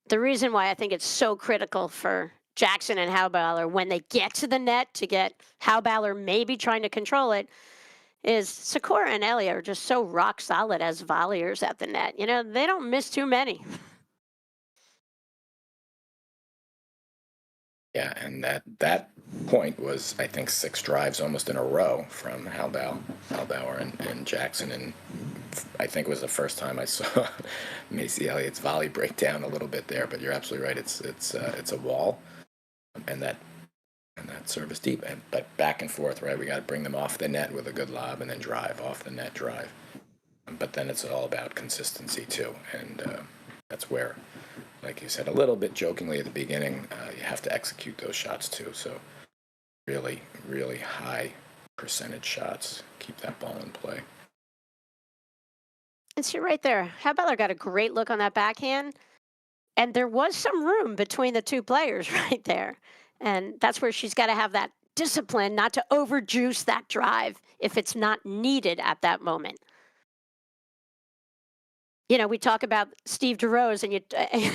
The reason why I think it's so critical for Jackson and Halbauer when they get to the net to get Halbauer maybe trying to control it is Sikora and Elliott are just so rock solid as volleyers at the net. They don't miss too many. Yeah, and that point was, I think, 6 drives almost in a row from Halbauer and Jackson, and I think it was the first time I saw Macy Elliott's volley break down a little bit there. But you're absolutely right; it's a wall, and that service deep, but back and forth, right? We got to bring them off the net with a good lob, and then drive off the net, drive. But then it's all about consistency too, and that's where, like you said, a little bit jokingly at the beginning, you have to execute those shots too. So really, really high percentage shots. Keep that ball in play. And see right there, Halbauer got a great look on that backhand, and there was some room between the two players right there. And that's where she's got to have that discipline not to overjuice that drive if it's not needed at that moment. We talk about Steve DeRose, and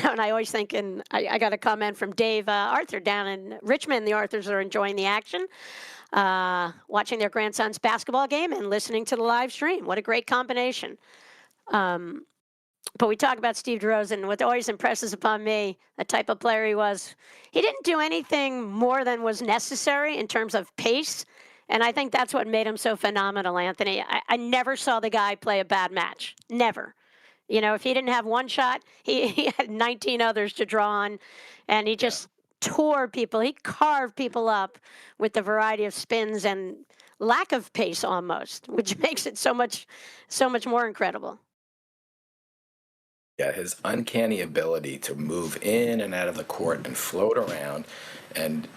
and I always think, and I got a comment from Dave Arthur down in Richmond. The Arthurs are enjoying the action, watching their grandson's basketball game and listening to the live stream. What a great combination. But we talk about Steve DeRose, and what always impresses upon me, the type of player he was, he didn't do anything more than was necessary in terms of pace. And I think that's what made him so phenomenal, Anthony. I never saw the guy play a bad match. Never. If he didn't have one shot, he had 19 others to draw on, and he just tore people. He carved people up with the variety of spins and lack of pace almost, which makes it so much more incredible. Yeah, his uncanny ability to move in and out of the court and float around and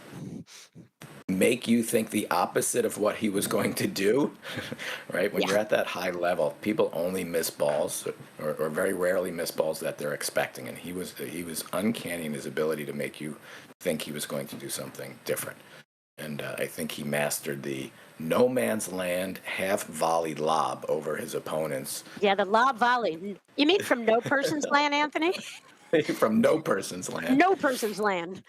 make you think the opposite of what he was going to do, right? When you're at that high level, people only miss balls or very rarely miss balls that they're expecting. And he was uncanny in his ability to make you think he was going to do something different. And I think he mastered the no man's land half volley lob over his opponents. Yeah, the lob volley. You mean from no person's land, Anthony? From no person's land. No person's land.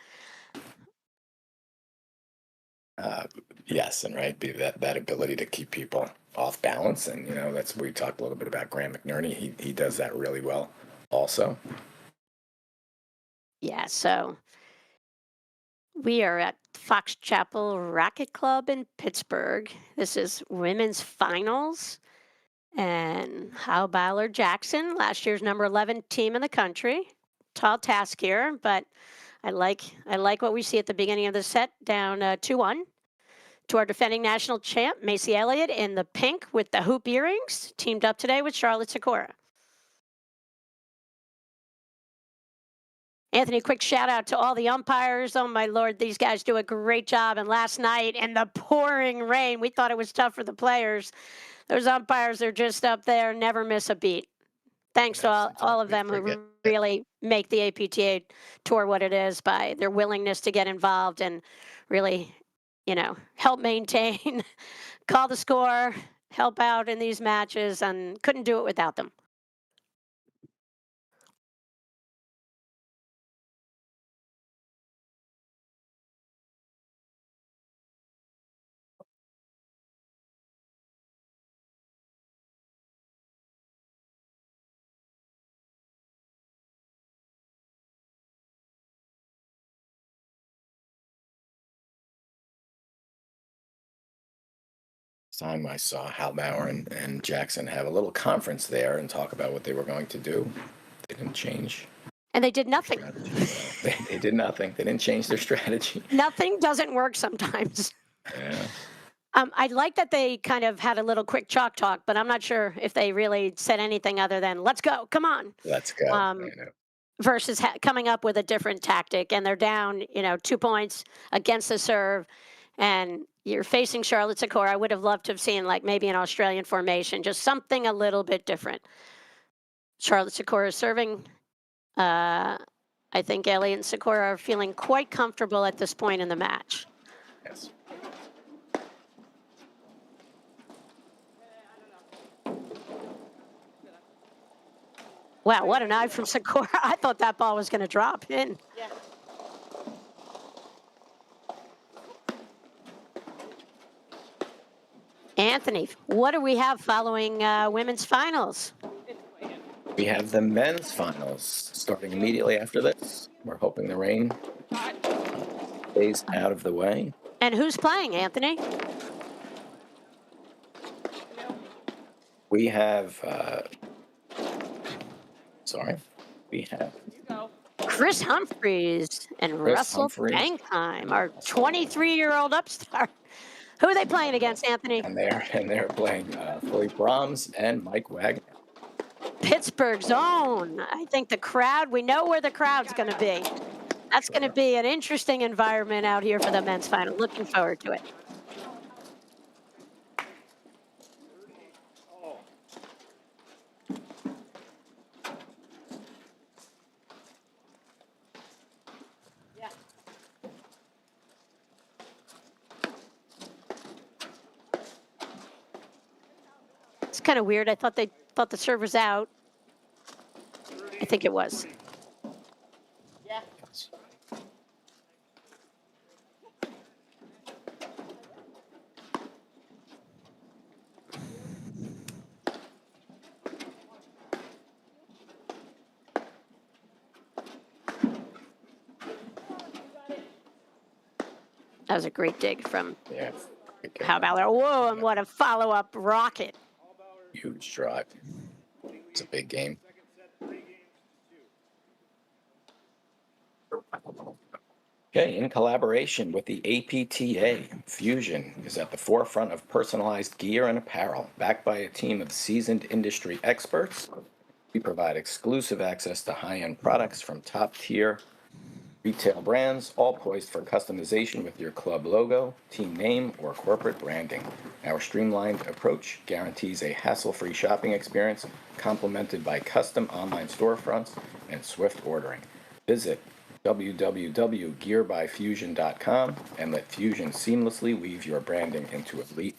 Yes, and right, that ability to keep people off balance, and that's we talked a little bit about Graham McNerney. He does that really well, also. Yeah, so we are at Fox Chapel Racket Club in Pittsburgh. This is women's finals, and Halbauer Jackson, last year's number 11 team in the country. Tall task here, but I like what we see at the beginning of the set, down 2-1. To our defending national champ, Macy Elliott in the pink with the hoop earrings, teamed up today with Charlotte Sikora. Anthony, quick shout out to all the umpires. Oh my Lord, these guys do a great job. And last night in the pouring rain, we thought it was tough for the players. Those umpires are just up there, never miss a beat. Thanks to all of them who really make the APTA tour what it is by their willingness to get involved and really, help maintain, call the score, help out in these matches, and couldn't do it without them. time I saw Halbauer and Jackson have a little conference there and talk about what they were going to do. They didn't change And they did their nothing. strategy. So they did nothing. They didn't change their strategy. Nothing doesn't work sometimes. Yeah. I like that they kind of had a little quick chalk talk, but I'm not sure if they really said anything other than "Let's go, come on," Let's go. um, versus coming up with a different tactic. And they're down, 2 points against the serve, and you're facing Charlotte Sikora. I would have loved to have seen like maybe an Australian formation, just something a little bit different. Charlotte Sikora is serving. I think Elliott and Sikora are feeling quite comfortable at this point in the match. Yes. Wow, what an eye from Sikora. I thought that ball was going to drop in. Yeah. Anthony, what do we have following women's finals? We have the men's finals starting immediately after this. We're hoping the rain stays out of the way. And who's playing, Anthony? We have, we have Chris Humphreys and Chris Russell Humphreys. Bankheim, our 23-year-old upstart. Who are they playing against, Anthony? and they're playing Philly Brahms and Mike Wagner. Pittsburgh's own. I think the crowd, we know where the crowd's going to be. That's going to be an interesting environment out here for the men's final. Looking forward to it. It's kind of weird. I thought the serve was out. I think it was. Yeah. That was a great dig from Yeah. Halbauer. Whoa, and what a follow-up rocket. Huge drive. It's a big game. Okay, in collaboration with the APTA, Fusion is at the forefront of personalized gear and apparel. Backed by a team of seasoned industry experts, we provide exclusive access to high-end products from top-tier retail brands, all poised for customization with your club logo, team name, or corporate branding. Our streamlined approach guarantees a hassle-free shopping experience complemented by custom online storefronts and swift ordering. Visit www.gearbyfusion.com and let Fusion seamlessly weave your branding into elite.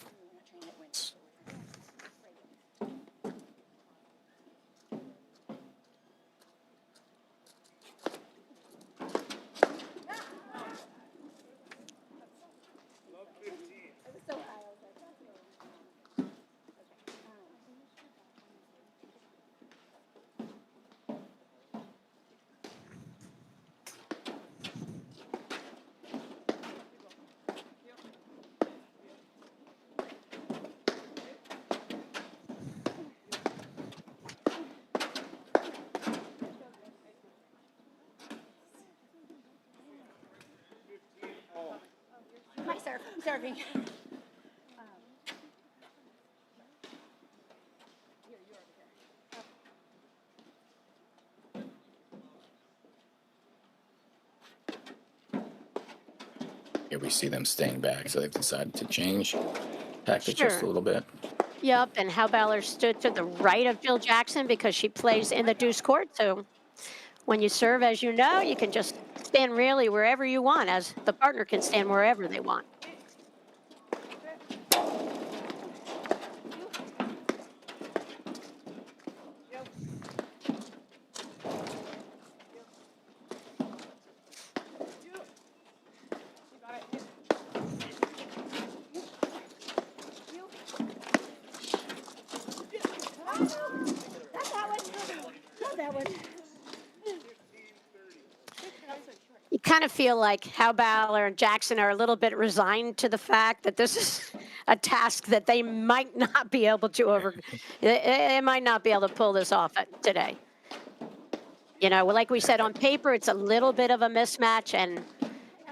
My serve. I'm serving. Here we see them staying back, so they've decided to change tactics just a Sure. little bit. Yep, and Halbauer stood to the right of Jill Jackson because she plays in the deuce court. So when you serve, as you know, you can just stand really wherever you want, as the partner can stand wherever they want. You kind of feel like Halbauer and Jackson are a little bit resigned to the fact that this is a task that they might not be able to they might not be able to pull this off today. You know, like we said, on paper, it's a little bit of a mismatch, and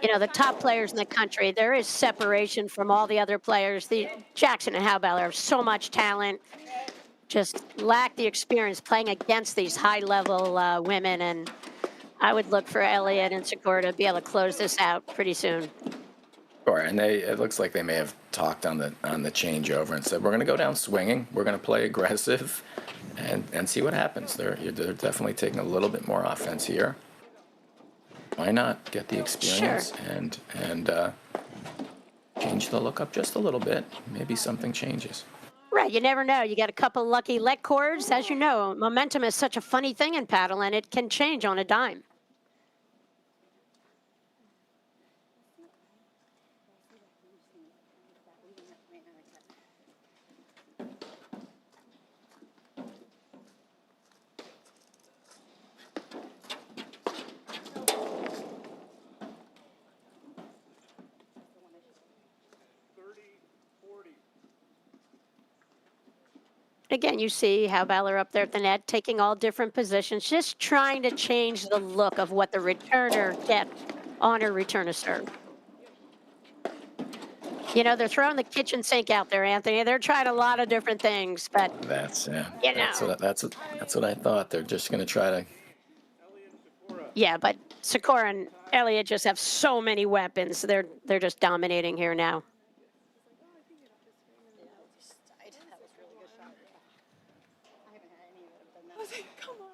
the top players in the country, there is separation from all the other players. The Jackson and Halbauer have so much talent, just lack the experience playing against these high-level women, and I would look for Elliott and Sikora to be able to close this out pretty soon. Sure, and it looks like they may have talked on the changeover and said we're going to go down swinging, we're going to play aggressive, and see what happens. They're definitely taking a little bit more offense here. Why not get the experience and change the look up just a little bit? Maybe something changes. Right, you never know. You get a couple lucky let cords. As you know, momentum is such a funny thing in paddle, and it can change on a dime. Again, you see how Halbauer up there at the net, taking all different positions, just trying to change the look of what the returner gets on her return of serve. They're throwing the kitchen sink out there, Anthony. They're trying a lot of different things, but That's that's what I thought. They're just going to try to. Yeah, but Sikora and Elliott just have so many weapons. They're just dominating here now. Come on.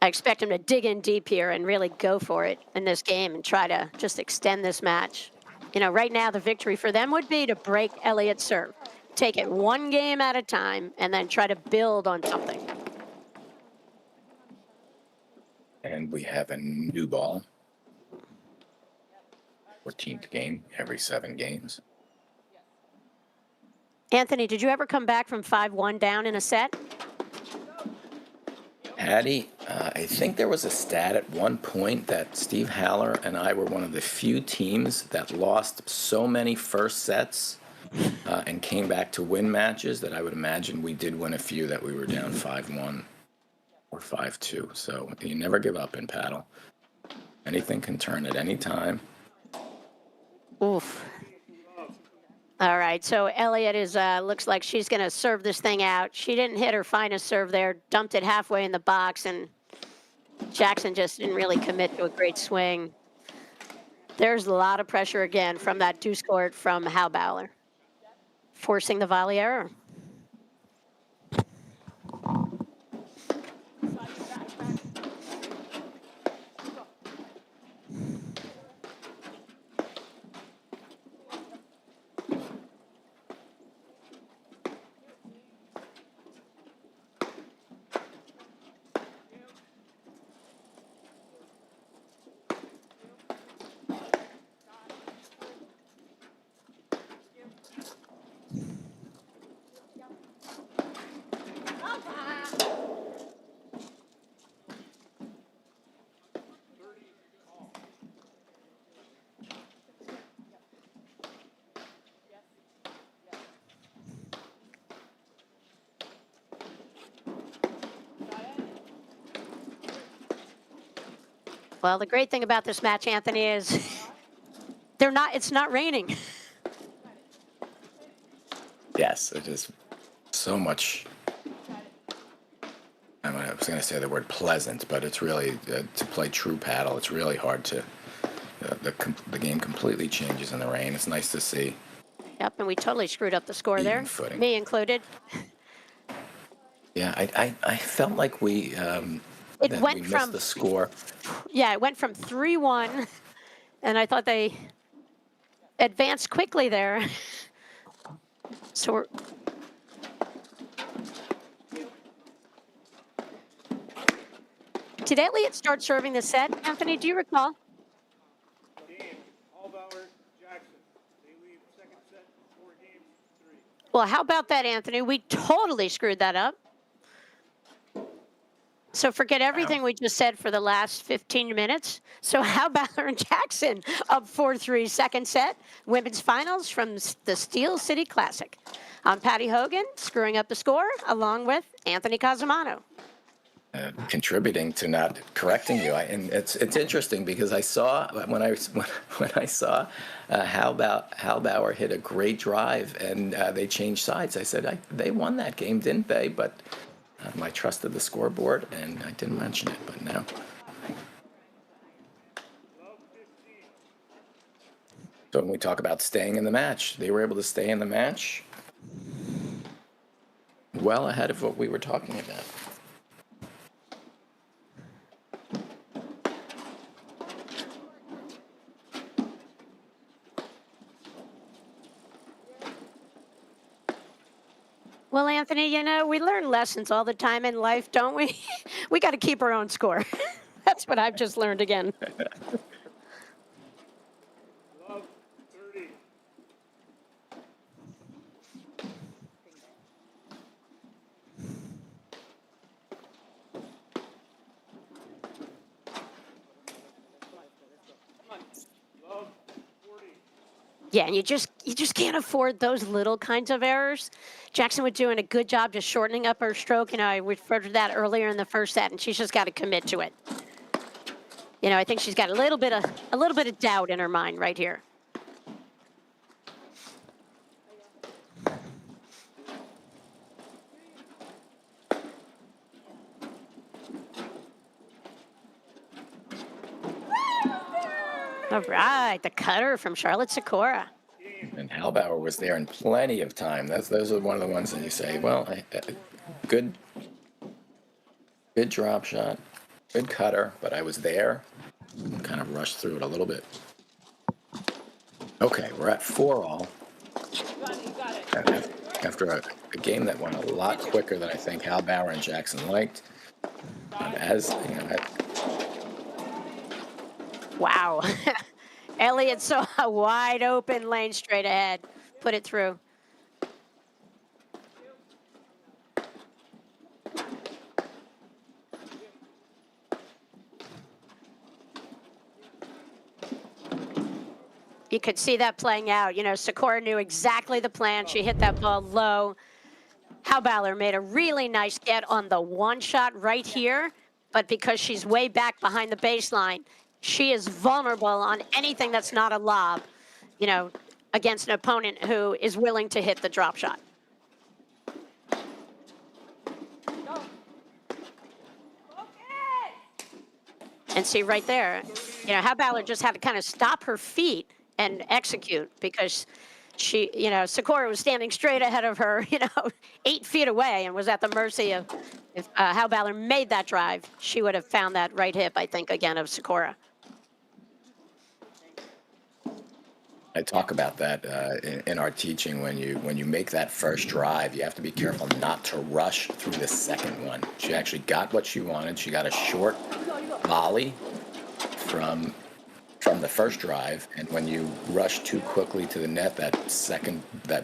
I expect him to dig in deep here and really go for it in this game and try to just extend this match. Right now the victory for them would be to break Elliott's serve. Take it one game at a time and then try to build on something. And we have a new ball. 14th game every 7 games. Anthony, did you ever come back from 5-1 down in a set? Patty, I think there was a stat at one point that Steve Haller and I were one of the few teams that lost so many first sets and came back to win matches that I would imagine we did win a few that we were down 5-1 or 5-2. So you never give up in paddle. Anything can turn at any time. Oof. All right, so Elliott is looks like she's going to serve this thing out. She didn't hit her finest serve there, dumped it halfway in the box, and Jackson just didn't really commit to a great swing. There's a lot of pressure again from that deuce court from Halbauer, forcing the volley error. Well, the great thing about this match, Anthony, is it's not raining. Yes, it is so much. I was going to say the word pleasant, but it's really, to play true paddle, it's really hard to, the game completely changes in the rain. It's nice to see. Yep, and we totally screwed up the score there, footing. me included. Yeah, I felt like we missed the score. Yeah, it went from 3-1, and I thought they advanced quickly there. So did Elliott start serving the set, Anthony? Do you recall? Game, Halbauer, Jackson. They lead second set, 4 games, 3. Well, how about that, Anthony? We totally screwed that up. So forget everything we just said for the last 15 minutes. So how Balor and Jackson up 4-3 second set, women's finals from the Steel City Classic. I'm Patty Hogan, screwing up the score, along with Anthony Casamano. Contributing to not correcting you. And it's interesting because I saw when I saw Halbauer hit a great drive and they changed sides. I said they won that game, didn't they? But I trusted the scoreboard and I didn't mention it. But now, so when we talk about staying in the match, they were able to stay in the match well ahead of what we were talking about. Well, Anthony, we learn lessons all the time in life, don't we? We got to keep our own score. That's what I've just learned again. Love 30. Love 40. Yeah, and you just can't afford those little kinds of errors. Jackson was doing a good job just shortening up her stroke. I referred to that earlier in the first set, and she's just got to commit to it. I think she's got a little bit of doubt in her mind right here. All right, the cutter from Charlotte Sikora. And Halbauer was there in plenty of time. Those are one of the ones that you say, well, good drop shot, good cutter, but I was there. Kind of rushed through it a little bit. Okay, we're at 4-all. After a game that went a lot quicker than I think Halbauer and Jackson liked. Wow. Elliott saw a wide open lane straight ahead. Put it through. You could see that playing out. Sikora knew exactly the plan. She hit that ball low. Halbauer made a really nice get on the one shot right here, but because she's way back behind the baseline, she is vulnerable on anything that's not a lob, against an opponent who is willing to hit the drop shot. And see right there, Halbauer just had to kind of stop her feet and execute because she, Sikora was standing straight ahead of her, 8 feet away and was at the mercy of, if Halbauer made that drive, she would have found that right hip, I think, again, of Sikora. I talk about that in our teaching. When you make that first drive, you have to be careful not to rush through the second one. She actually got what she wanted. She got a short volley from the first drive, and when you rush too quickly to the net, that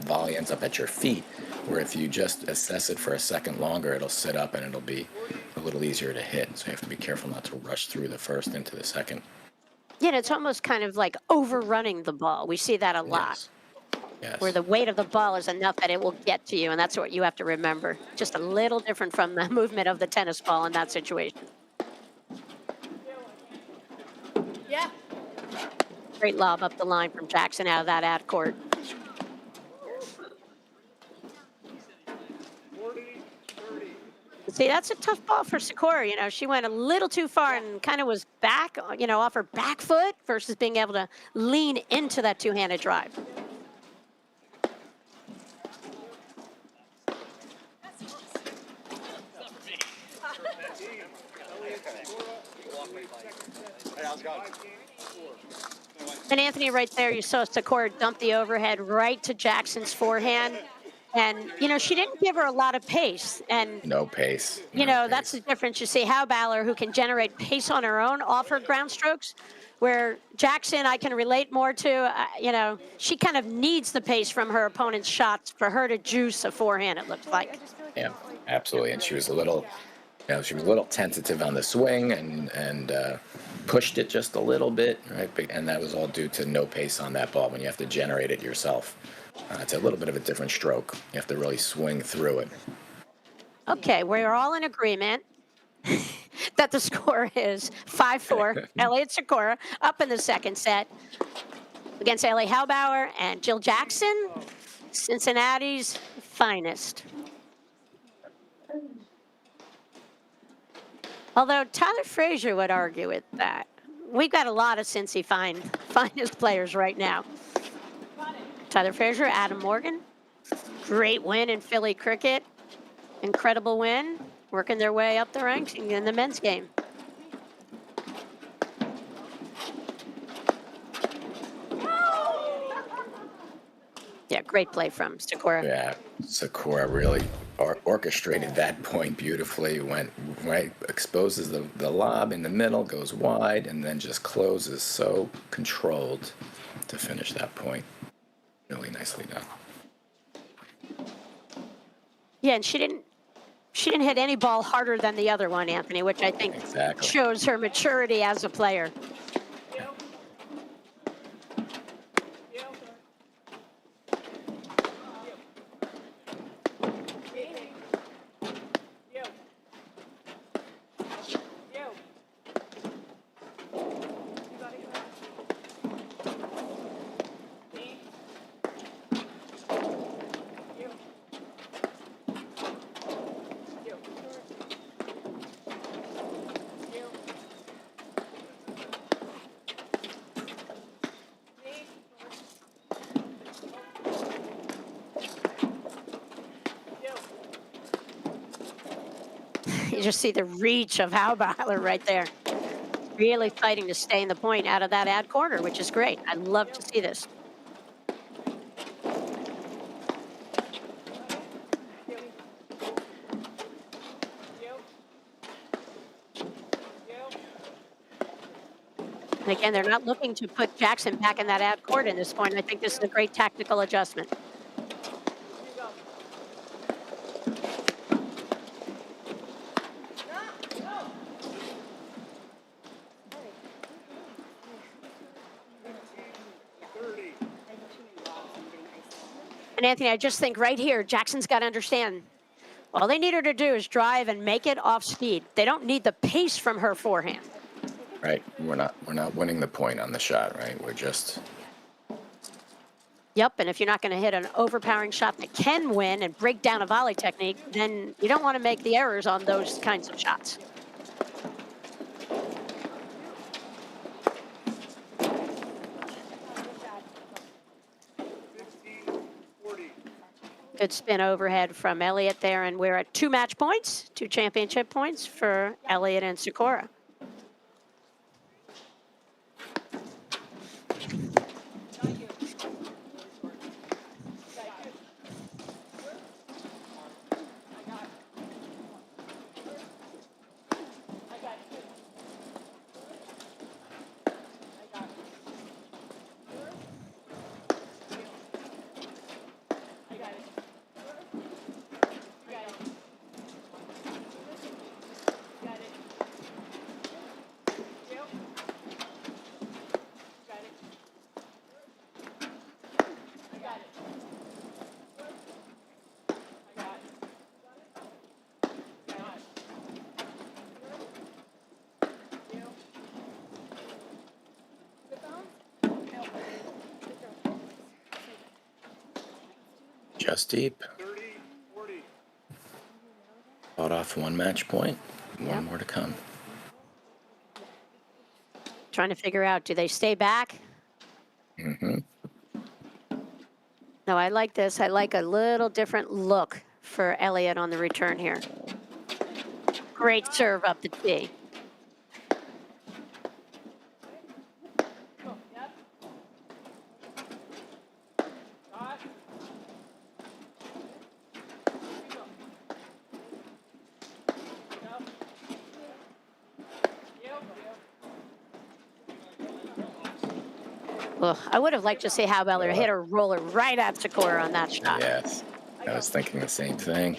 volley ends up at your feet. Where if you just assess it for a second longer, it'll sit up and it'll be a little easier to hit. So you have to be careful not to rush through the first into the second. Yeah, it's almost kind of like overrunning the ball. We see that a lot. Yes. Where the weight of the ball is enough that it will get to you, and that's what you have to remember. Just a little different from the movement of the tennis ball in that situation. Yeah. Great lob up the line from Jackson out of that ad court. 40-30. See, that's a tough ball for Sikora. She went a little too far and kind of was back, off her back foot versus being able to lean into that two-handed drive. And Anthony, right there, you saw Sikora dump the overhead right to Jackson's forehand. And, she didn't give her a lot of pace. And, No pace. that's the difference. You see Halbauer, who can generate pace on her own off her ground strokes, where Jackson, I can relate more to, she kind of needs the pace from her opponent's shots for her to juice a forehand, it looks like. Yeah, absolutely. And she was a little, She was a little tentative on the swing and pushed it just a little bit, right? And that was all due to no pace on that ball when you have to generate it yourself. It's a little bit of a different stroke. You have to really swing through it. Okay, we're all in agreement that the score is 5-4. Elliott Sikora up in the second set against Ellie Halbauer and Jill Jackson, Cincinnati's finest. Although Tyler Frazier would argue with that. We've got a lot of Cincy finest players right now. Tyler Frazier, Adam Morgan, great win in Philly cricket. Incredible win, working their way up the ranks in the men's game. Yeah, great play from Sikora. Yeah, Sikora really orchestrated that point beautifully. Went right, exposes the lob in the middle, goes wide, and then just closes so controlled to finish that point. Really nicely done. Yeah, and she didn't hit any ball harder than the other one, Anthony, which I think Exactly. shows her maturity as a player. You just see the reach of Halbauer right there. Really fighting to stay in the point out of that ad corner, which is great. I love to see this. And again, they're not looking to put Jackson back in that ad court in this point. I think this is a great tactical adjustment. And Anthony, I just think right here, Jackson's got to understand, all they need her to do is drive and make it off speed. They don't need the pace from her forehand. Right. We're not winning the point on the shot, right? We're just. Yep, and if you're not going to hit an overpowering shot that can win and break down a volley technique, then you don't want to make the errors on those kinds of shots. Good spin overhead from Elliott there, and we're at 2 match points, 2 championship points for Elliott and Sikora. Just deep. 30-40. Fought off 1 match point. Yep. 1 more to come. Trying to figure out, do they stay back? Mm-hmm. No, I like this. I like a little different look for Elliott on the return here. Great serve up the tee. Well, I would have liked to see Halbauer hit a roller right at Sikora on that shot. Yes. I was thinking the same thing.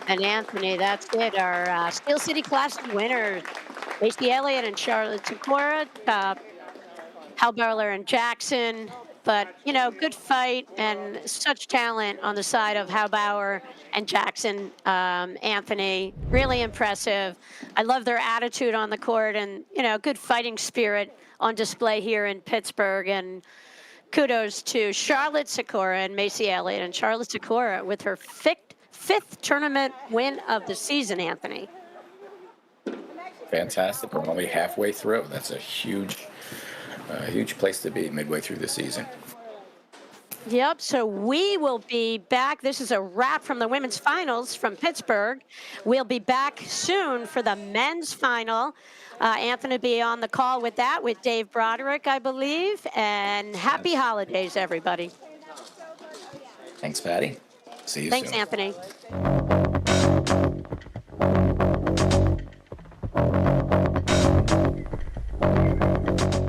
And Anthony, that's it. Our Steel City Classic winners, Lacey Elliott and Charlotte Sikora, Halbauer and Jackson. But, you know, good fight and such talent on the side of Halbauer and Jackson. Anthony, really impressive. I love their attitude on the court and, you know, good fighting spirit on display here in Pittsburgh. And kudos to Charlotte Sikora and Macy Elliott. And Charlotte Sikora with her fifth tournament win of the season, Anthony. Fantastic. We're only halfway through. That's a huge place to be midway through the season. Yep, so we will be back. This is a wrap from the women's finals from Pittsburgh. We'll be back soon for the men's final. Anthony will be on the call with that, with Dave Broderick, I believe. And happy holidays, everybody. Thanks, Patty. See you soon. Thanks, Anthony.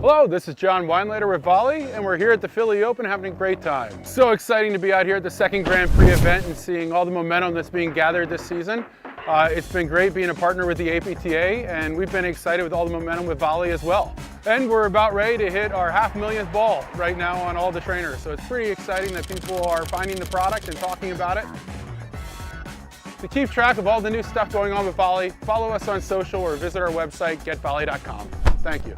Hello, this is John Weinlater with Volley, and we're here at the Philly Open having a great time. So exciting to be out here at the second Grand Prix event and seeing all the momentum that's being gathered this season. It's been great being a partner with the APTA, and we've been excited with all the momentum with Volley as well. And we're about ready to hit our 500,000th ball right now on all the trainers. So it's pretty exciting that people are finding the product and talking about it. To keep track of all the new stuff going on with Volley, follow us on social or visit our website, getvolley.com. Thank you.